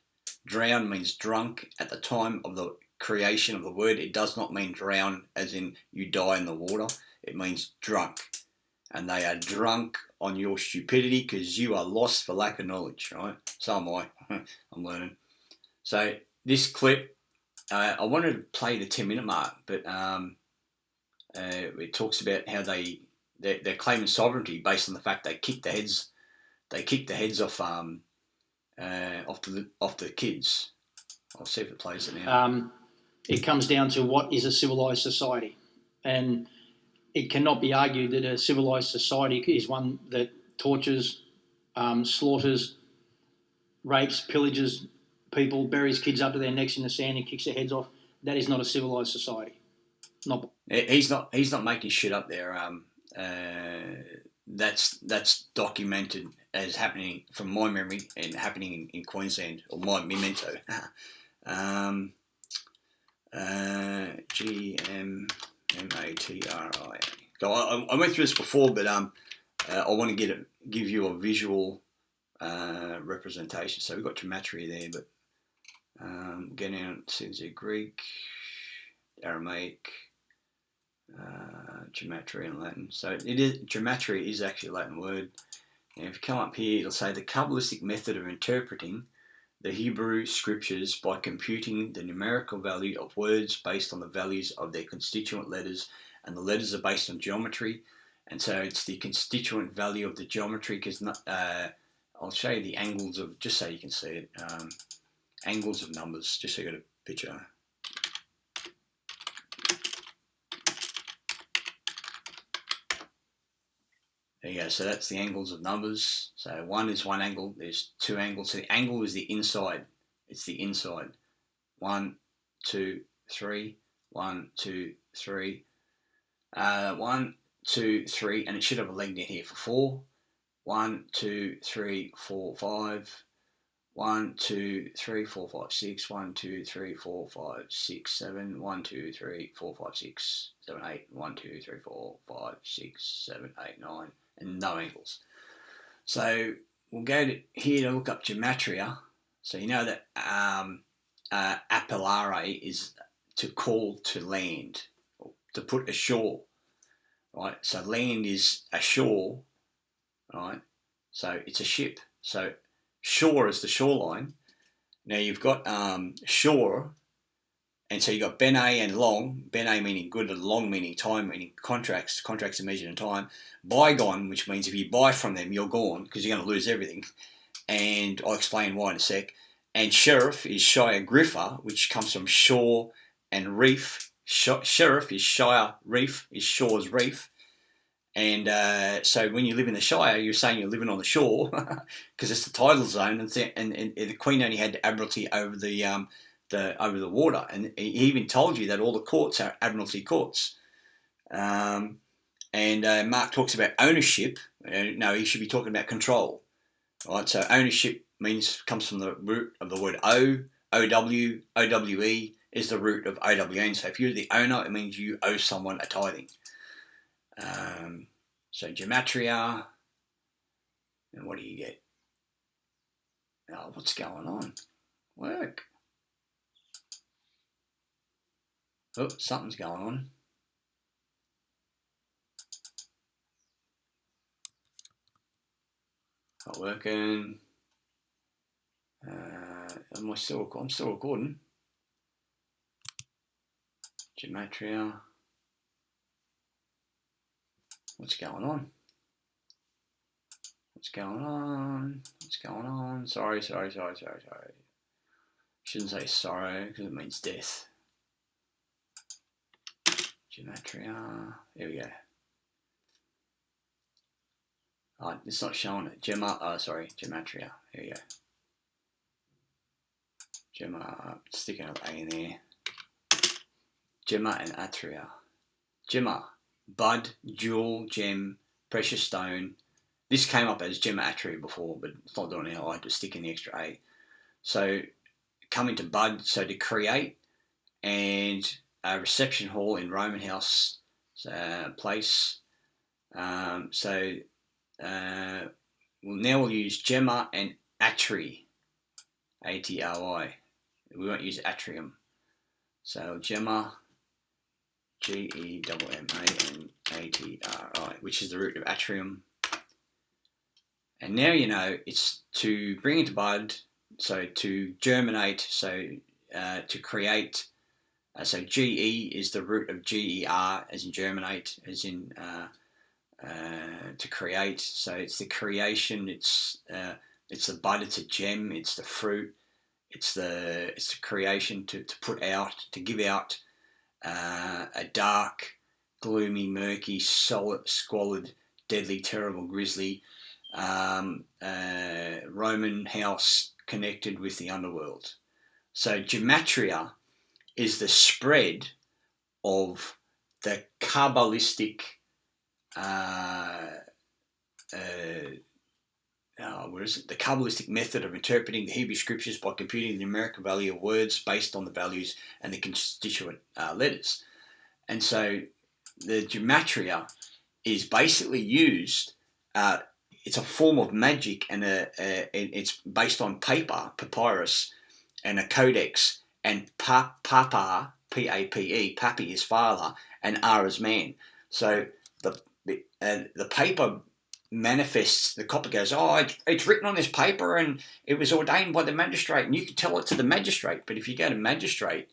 Drown means drunk at the time of the creation of the word. It does not mean drown as in you die in the water. It means drunk. And they are drunk on your stupidity because you are lost for lack of knowledge, right? So am I. I'm learning. So this clip, I wanted to play the 10-minute mark, but it talks about how they're claiming sovereignty based on the fact they kicked the heads off the kids. I'll see if it plays it now. It comes down to what is a civilised society, and it cannot be argued that a civilised society is one that tortures, slaughters, rapes, pillages people, buries kids up to their necks in the sand and kicks their heads off. That is not a civilised society. He's not making shit up there. That's documented as happening from my memory and happening in Queensland, or my memento. GMMATRIA. So I went through this before, but I want to give you a visual representation. So we've got gematria there, but getting out since Greek, Aramaic, gematria in Latin. So gematria is actually a Latin word. And if you come up here, it'll say the Kabbalistic method of interpreting the Hebrew scriptures by computing the numerical value of words based on the values of their constituent letters, and the letters are based on geometry, and so it's the constituent value of the geometry. Because I'll show you the angles of, just so you can see it, angles of numbers, just so you got a picture. There you go, so that's the angles of numbers. So one is one angle, there's two angles. So the angle is the inside It's the inside. 1, 2, 3. 1, 2, 3. 1, 2, 3, and it should have a leg down here for 4. 1, 2, 3, 4, 5. 1, 2, 3, 4, 5, 6. 1, 2, 3, 4, 5, 6, 7. 1, 2, 3, 4, 5, 6, 7, 8. 1, 2, 3, 4, 5, 6, 7, 8, 9, and no ankles. So we'll go to here to look up gematria. So you know that appellare is to call to land, to put ashore, right? So land is ashore, right? So it's a ship. So shore is the shoreline. Now you've got shore, and so you've got bene and long. Bene meaning good, and long meaning time, meaning contracts. Contracts are measured in time. Bygone, which means if you buy from them, you're gone because you're going to lose everything. And I'll explain why in a sec. And sheriff is shire griffer, which comes from shore and reef. Sheriff is shire, reef is shore's reef. And so when you live in the Shire, you're saying you're living on the shore because it's the tidal zone, and the Queen only had Admiralty over the water, and he even told you that all the courts are Admiralty courts. And Mark talks about ownership. No, he should be talking about control. Right, so ownership comes from the root of the word OW, OWE is the root of OWN. So if you're the owner, it means you owe someone a tithing. So gematria, and what do you get? Oh, what's going on? Work. Oh, something's going on. Not working. I'm still recording. Gematria. What's going on? What's going on? What's going on? Sorry. Shouldn't say sorry because it means death. Gematria. Here we go. Oh, it's not showing it. Gematria. Here we go. Gemma, sticking an A in there. Gemma and atria. Gemma, bud, jewel, gem, precious stone. This came up as Gemma atria before, but it's not doing it now. I had to stick in the extra A. So coming to bud, so to create, and a reception hall in Roman house place. Now we'll use Gemma and atri, A-T-R-I. We won't use atrium. So Gemma, G-E-M-M-A-N-A-T-R-I, which is the root of atrium. And now you know it's to bring into bud, so to germinate, so to create. So G-E is the root of G-E-R, as in germinate, as in to create. So it's the creation, it's the bud, it's a gem, it's the fruit, it's the creation to put out, to give out a dark, gloomy, murky, squalid, deadly, terrible, grisly Roman house connected with the underworld. So gematria is the spread of the Kabbalistic the Kabbalistic method of interpreting the Hebrew scriptures by computing the numerical value of words based on the values and the constituent letters. And so the gematria is basically used, it's a form of magic, and it's based on paper, papyrus, and a codex, and papa, P-A-P-E, papi is father, and R is man. So the paper manifests, the copy goes, it's written on this paper and it was ordained by the magistrate, and you can tell it to the magistrate. But if you go to magistrate,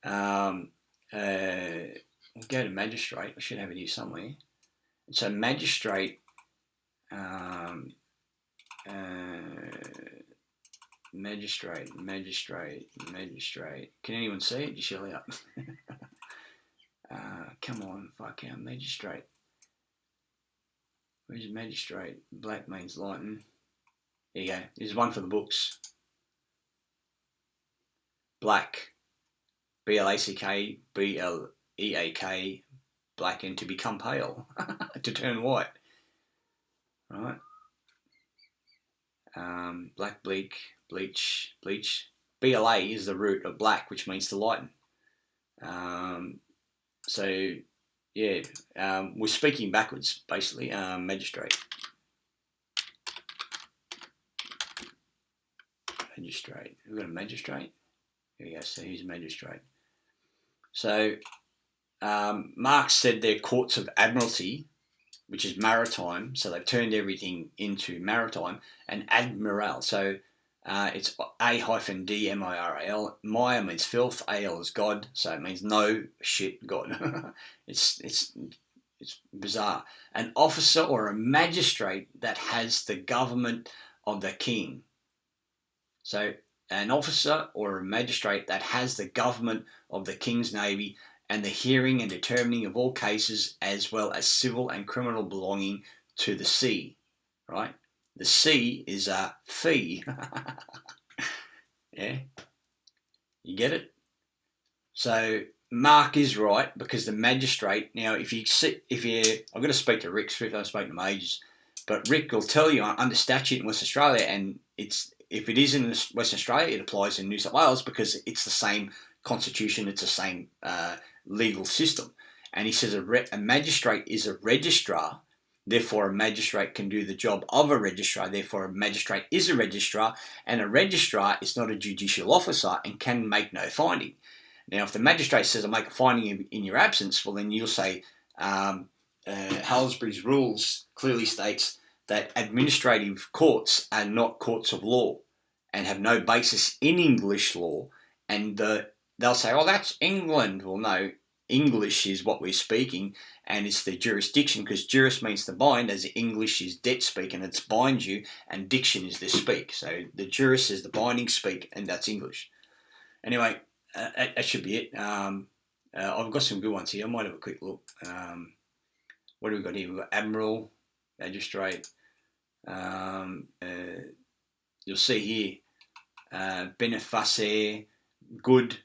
we'll go to magistrate, I should have it here somewhere. So magistrate, magistrate. Can anyone see it? Just yell out. Come on, fuck out, magistrate. Where's magistrate? Black means lightning. There you go. There's one for the books. black, B-L-A-C-K, B-L-E-A-K, black, and to become pale, to turn white, right? Black, bleak, bleach. BLA is the root of black, which means to lighten. So, yeah, we're speaking backwards, basically. Magistrate. Magistrate. We've got a magistrate. Here we go. So he's a magistrate. So Marx said they're courts of admiralty, which is maritime. So they've turned everything into maritime. And admiral. So it's A-D-M-I-R-A-L. Maya means filth. A-L is God. So it means no shit God. It's bizarre. An officer or a magistrate that has the government of the king. So an officer or a magistrate that has the government of the King's Navy and the hearing and determining of all cases as well as civil and criminal belonging to the sea, right? The sea is a fee. Yeah? You get it? So Mark is right because the magistrate, now I'm going to speak to Rick Swift, I've spoken to him ages, but Rick will tell you under statute in Western Australia, and if it is in Western Australia, it applies in New South Wales because it's the same constitution, it's the same legal system. And he says a magistrate is a registrar, therefore a magistrate can do the job of a registrar, therefore a magistrate is a registrar, and a registrar is not a judicial officer and can make no finding. Now, if the magistrate says, I'll make a finding in your absence, well, then you'll say, Halsbury's rules clearly states that administrative courts are not courts of law and have no basis in English law, and they'll say, oh, that's England. Well, no, English is what we're speaking, and it's the jurisdiction, because juris means to bind, as English is debt speak, and it's bind you, and diction is to speak. So the juris is the binding speak, and that's English. Anyway, that should be it. I've got some good ones here. I might have a quick look. What do we got here? We've got Admiral, Magistrate. You'll see here, benefacer, good,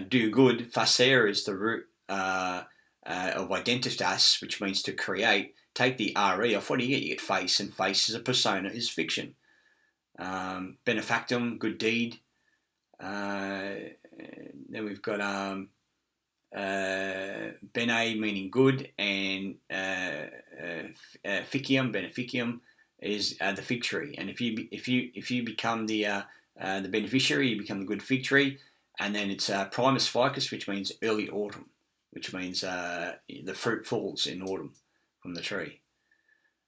do good. Facer is the root of identitas, which means to create. Take the re off. What do you get? You get face, and face is a persona, is fiction. Benefactum, good deed. Then we've got bene meaning good, and ficium, beneficium is the fig tree. And if you become the beneficiary, you become the good fig tree. And then it's primus ficus, which means early autumn, which means the fruit falls in autumn from the tree.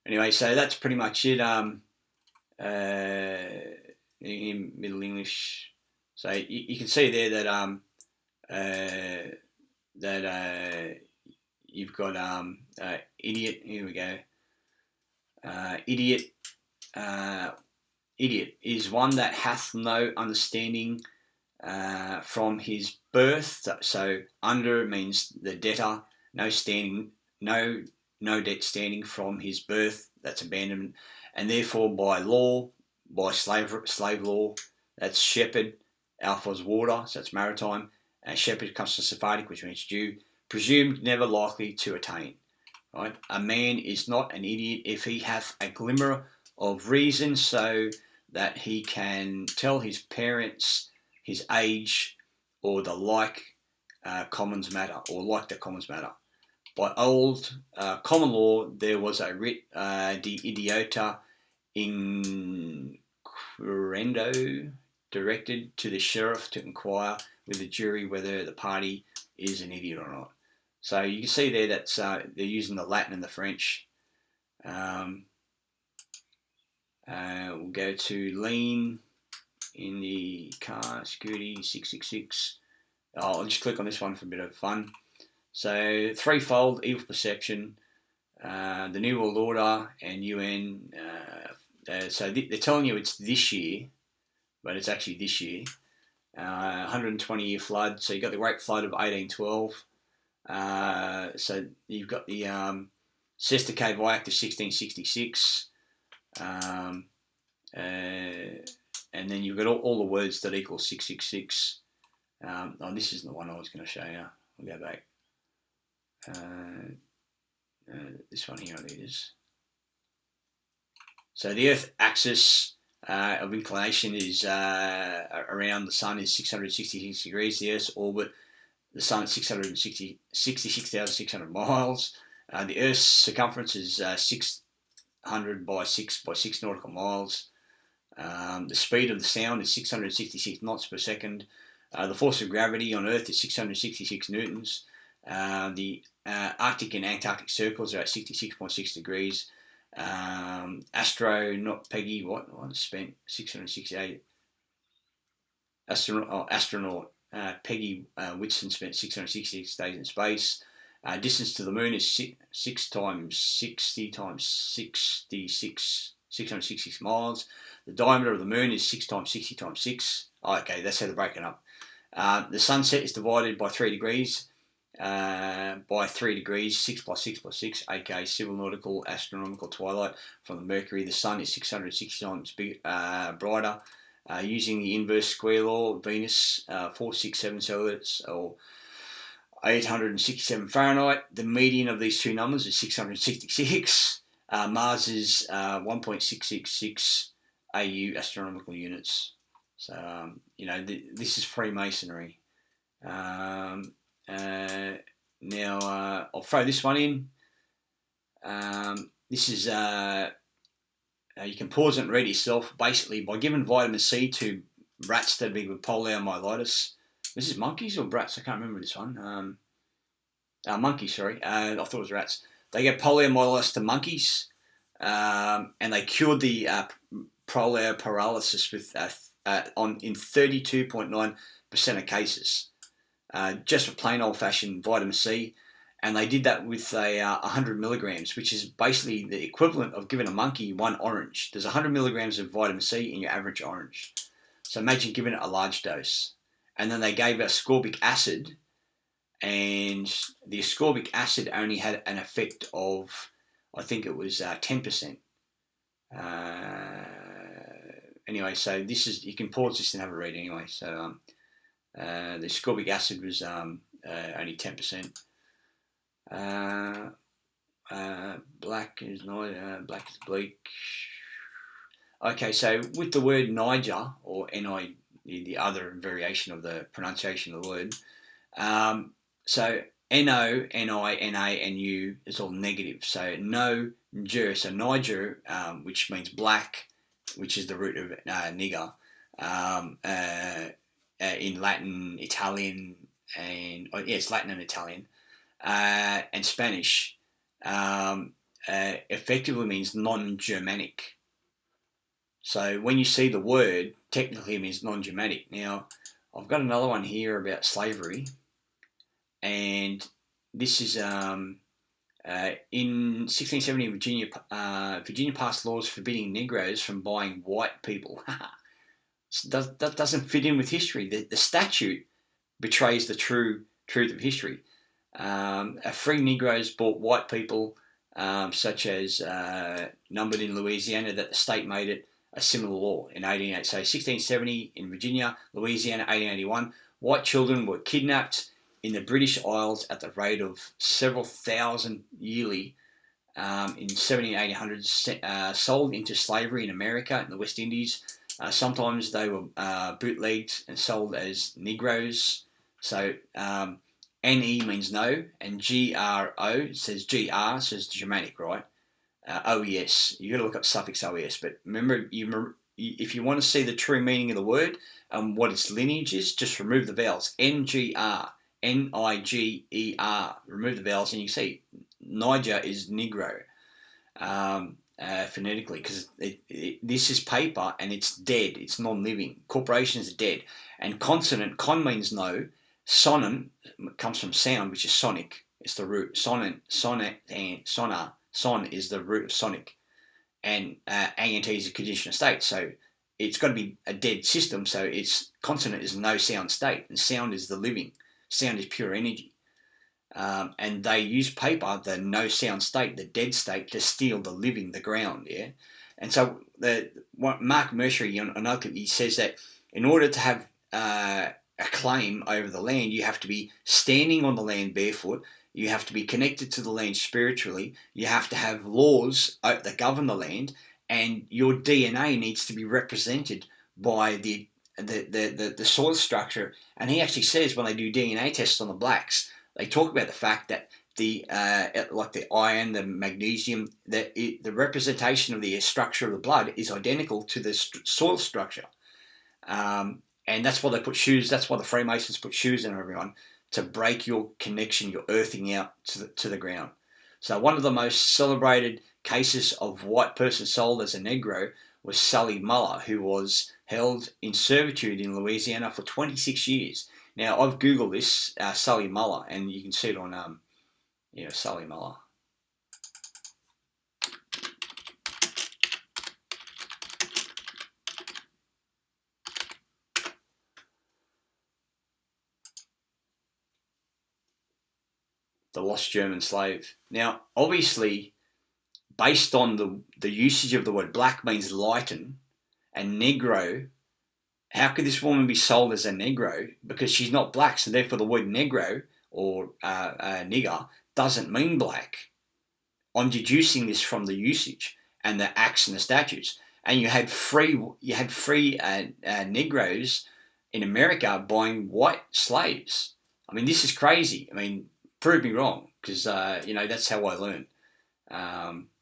Anyway, so that's pretty much it. In Middle English, so you can see there that you've got idiot. Here we go. Idiot. Idiot is one that hath no understanding from his birth. So under means the debtor, no standing, no debt standing from his birth. That's abandonment, and therefore by law, by slave law, that's shepherd. Alpha's water, so it's maritime. Shepherd comes from Sephardic, which means Jew. Presumed, never likely to attain. Right? A man is not an idiot if he hath a glimmer of reason, so that he can tell his parents his age or the like commons matter, or like the commons matter. By old common law, there was a writ de idiota inquirendo, directed to the sheriff to inquire with the jury whether the party is an idiot or not. So you can see there that they're using the Latin and the French. We'll go to lean in the car, security 666. I'll just click on this one for a bit of fun. So threefold, evil perception, the New World Order, and UN. So they're telling you it's this year, but it's actually this year. 120-year flood. So you've got the Great Flood of 1812. So you've got the Cester Cave Act of 1666. And then you've got all the words that equal 666. This isn't the one I was going to show you. We'll go back. This one here, I think it is. So the Earth axis of inclination is around the Sun is 666 degrees. The Earth's orbit, the Sun is 66,600 miles. The Earth's circumference is 600 by 6 nautical miles. The speed of the sound is 666 knots per second. The force of gravity on Earth is 666 newtons. The Arctic and Antarctic circles are at 66.6 degrees. Astronaut Peggy, spent 668. Astronaut Peggy Whitson spent 666 days in space. Distance to the moon is 6 times 60 times 66, 666 miles. The diameter of the moon is 6 times 60 times 6. Oh, okay, that's how they're breaking up. The sunset is divided by 3 degrees. By 3 degrees, 6 plus 6 plus 6, aka civil nautical astronomical twilight from the Mercury. The Sun is 660 times brighter. Using the inverse square law, Venus 467 Celsius or 867 Fahrenheit. The median of these two numbers is 666. Mars is 1.666 AU astronomical units. So this is Freemasonry. Now I'll throw this one in. This is you can pause it and read yourself. Basically, by giving vitamin C to rats that be with poliomyelitis. This is monkeys or rats? I can't remember this one. Monkeys, sorry. I thought it was rats. They get poliomyelitis to monkeys, and they cured the polioparalysis with in 32.9% of cases. Just with plain old-fashioned vitamin C, and they did that with 100 milligrams, which is basically the equivalent of giving a monkey one orange. There's 100 milligrams of vitamin C in your average orange. So imagine giving it a large dose. And then they gave us ascorbic acid, and the ascorbic acid only had an effect of, I think it was 10%. Anyway, so this is, you can pause this and have a read anyway. So the ascorbic acid was only 10%. Black is bleak. Okay, so with the word Niger, or Ni, the other variation of the pronunciation of the word, so No, Ni, Na, and U is all negative. So no, Niger, so Niger, which means black, which is the root of nigger, in Latin, Italian, and it's Latin and Italian, and Spanish, effectively means non-Germanic. So when you see the word, technically it means non-Germanic. Now, I've got another one here about slavery, and this is in 1670, Virginia passed laws forbidding Negroes from buying white people. That doesn't fit in with history. The statute betrays the true truth of history. Free Negroes bought white people, such as numbered in Louisiana, that the state made it a similar law in 1880. So 1670 in Virginia, Louisiana 1881, white children were kidnapped in the British Isles at the rate of several thousand yearly. In 1700, 1800s, sold into slavery in America and the West Indies. Sometimes they were bootlegged and sold as Negroes. So NE means no, and GRO says GR, says Germanic, right? OES, you got to look up suffix OES. But remember, if you want to see the true meaning of the word and what its lineage is, just remove the vowels. NGR, NIGER. Remove the vowels, and you see Niger is Negro. Phonetically, because this is paper and it's dead, it's non-living. Corporations are dead. And consonant, con means no. Sonant comes from sound, which is sonic. It's the root. Sonant, and sonar. Son is the root of sonic. And ANT is a conditional state. So it's got to be a dead system. So its consonant is no sound state. And sound is the living. Sound is pure energy. And they use paper, the no sound state, the dead state, to steal the living, the ground, yeah? And so Mark Mercury, he says that in order to have a claim over the land, you have to be standing on the land barefoot. You have to be connected to the land spiritually. You have to have laws that govern the land, and your DNA needs to be represented by the soil structure. And he actually says when they do DNA tests on the blacks, they talk about the fact that like the iron, the magnesium, the representation of the structure of the blood is identical to the soil structure. And that's why they put shoes. That's why the Freemasons put shoes in everyone, to break your connection, your earthing out to the ground. So one of the most celebrated cases of white person sold as a Negro was Sully Muller, who was held in servitude in Louisiana for 26 years. Now, I've Googled this, Sully Muller, and you can see it on, Sully Muller. The lost German slave. Now, obviously, based on the usage of the word black means lighten, and Negro, how could this woman be sold as a Negro? Because she's not black, so therefore the word Negro or nigger doesn't mean black. I'm deducing this from the usage and the acts and the statutes. And you had free Negroes in America buying white slaves. I mean, this is crazy. I mean, prove me wrong, because that's how I learn.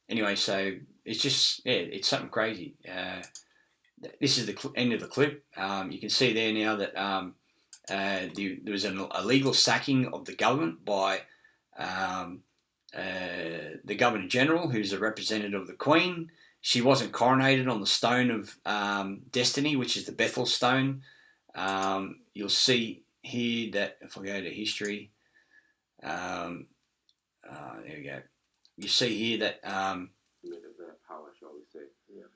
Anyway, so it's just it's something crazy. This is the end of the clip. You can see there now that there was a legal sacking of the government by the Governor General, who's a representative of the Queen. She wasn't coronated on the Stone of Destiny, which is the Bethel Stone. You'll see here that if I go to history, there we go. You see here that power, shall we say? Yeah.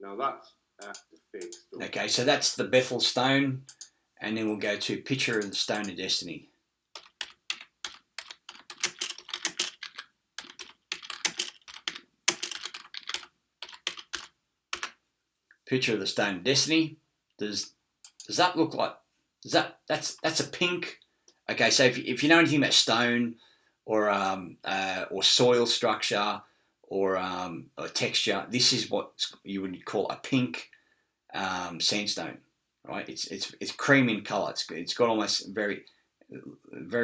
Now that's the fake stone. Okay, so that's the Bethel Stone, and then we'll go to picture of the Stone of Destiny. Picture of the Stone of Destiny. Does that look like? That's a pink? Okay, so if you know anything about stone or soil structure or texture, this is what you would call a pink sandstone, right? It's cream in colour. It's got almost very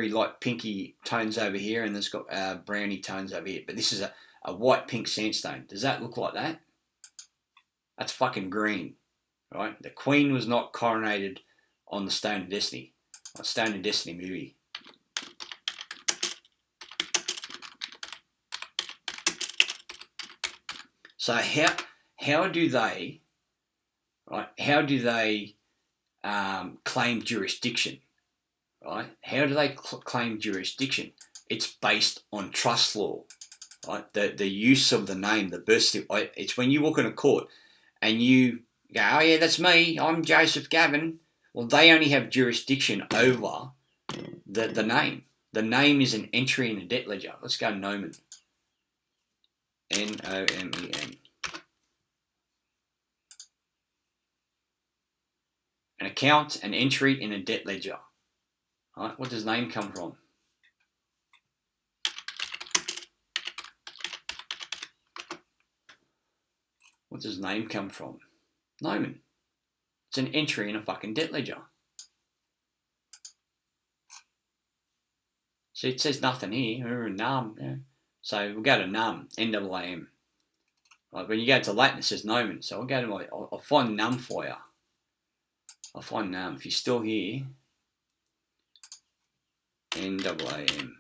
light pinky tones over here, and it's got browny tones over here. But this is a white pink sandstone. Does that look like that? That's fucking green, right? The Queen was not coronated on the Stone of Destiny, on Stone of Destiny movie. So how do they, right? How do they claim jurisdiction, right? How do they claim jurisdiction? It's based on trust law, right? The use of the name, the birth certificate. It's when you walk in a court and you go, oh yeah, that's me, I'm Joseph Gavin. Well, they only have jurisdiction over the name. The name is an entry in a debt ledger. Let's go Nomen. Nomen. An account, an entry in a debt ledger. All right, what does name come from? What does name come from? Nomen. It's an entry in a fucking debt ledger. See, it says nothing here. Num. Yeah. So we'll go to num. N-A-M. Right, when you go to Latin, it says nomen. So I'll go to I'll find num for you. I'll find num. If you're still here, N-A-M.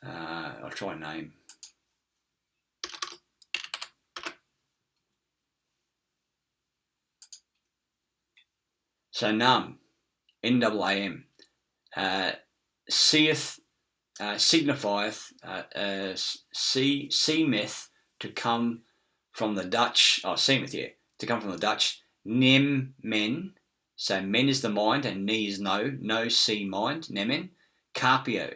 I'll try name. So num, N-A-M, seeth, signifieth, seemeth to come from the Dutch, seemeth, yeah, to come from the Dutch, nem men, so men is the mind and ne is no see mind, nemen, carpio.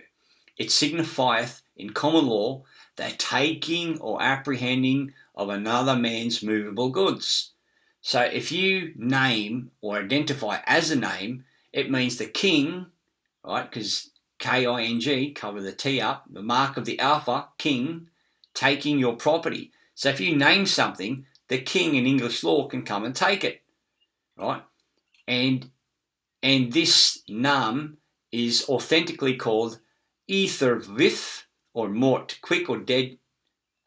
It signifieth in common law the taking or apprehending of another man's movable goods. So if you name or identify as a name, it means the king, right? Because King, cover the T up, the mark of the alpha, king, taking your property. So if you name something, the king in English law can come and take it, right? And this name is authentically called ether with or mort, quick or dead,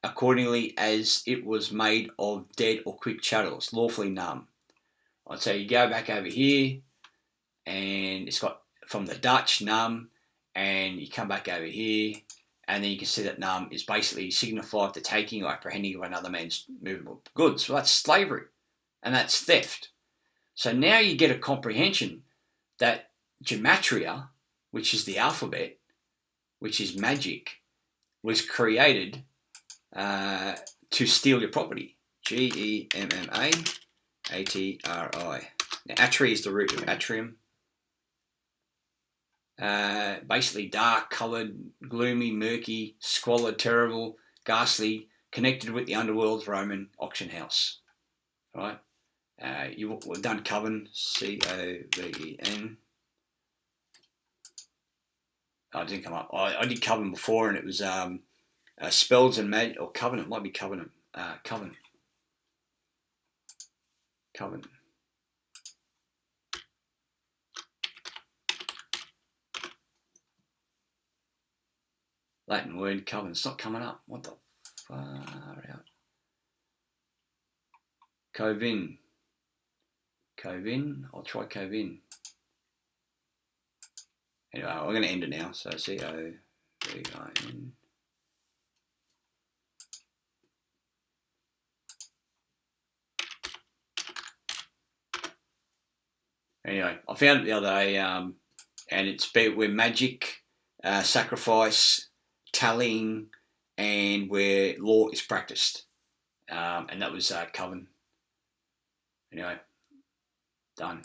accordingly as it was made of dead or quick chattels, lawfully num. Right, so you go back over here, and it's got from the Dutch num, and you come back over here, and then you can see that num is basically signified the taking or apprehending of another man's movable goods. Well, that's slavery, and that's theft. So now you get a comprehension that gematria, which is the alphabet, which is magic, was created to steal your property. Gemmatri. Now, atri is the root of atrium. Basically dark, coloured, gloomy, murky, squalid, terrible, ghastly, connected with the underworld's Roman auction house. Right? We've done coven, C-O-V-E-N. Oh, it didn't come up. I did coven before, and it was spells and magic, or covenant. It might be covenant. Covenant. Latin word coven. It's not coming up. What the far out? Covin. I'll try Covin. Anyway, we're going to end it now. So C-O-V-I-N. Anyway, I found it the other day, and it's where magic, sacrifice, tallying, and where law is practiced. And that was Coven. Anyway, done.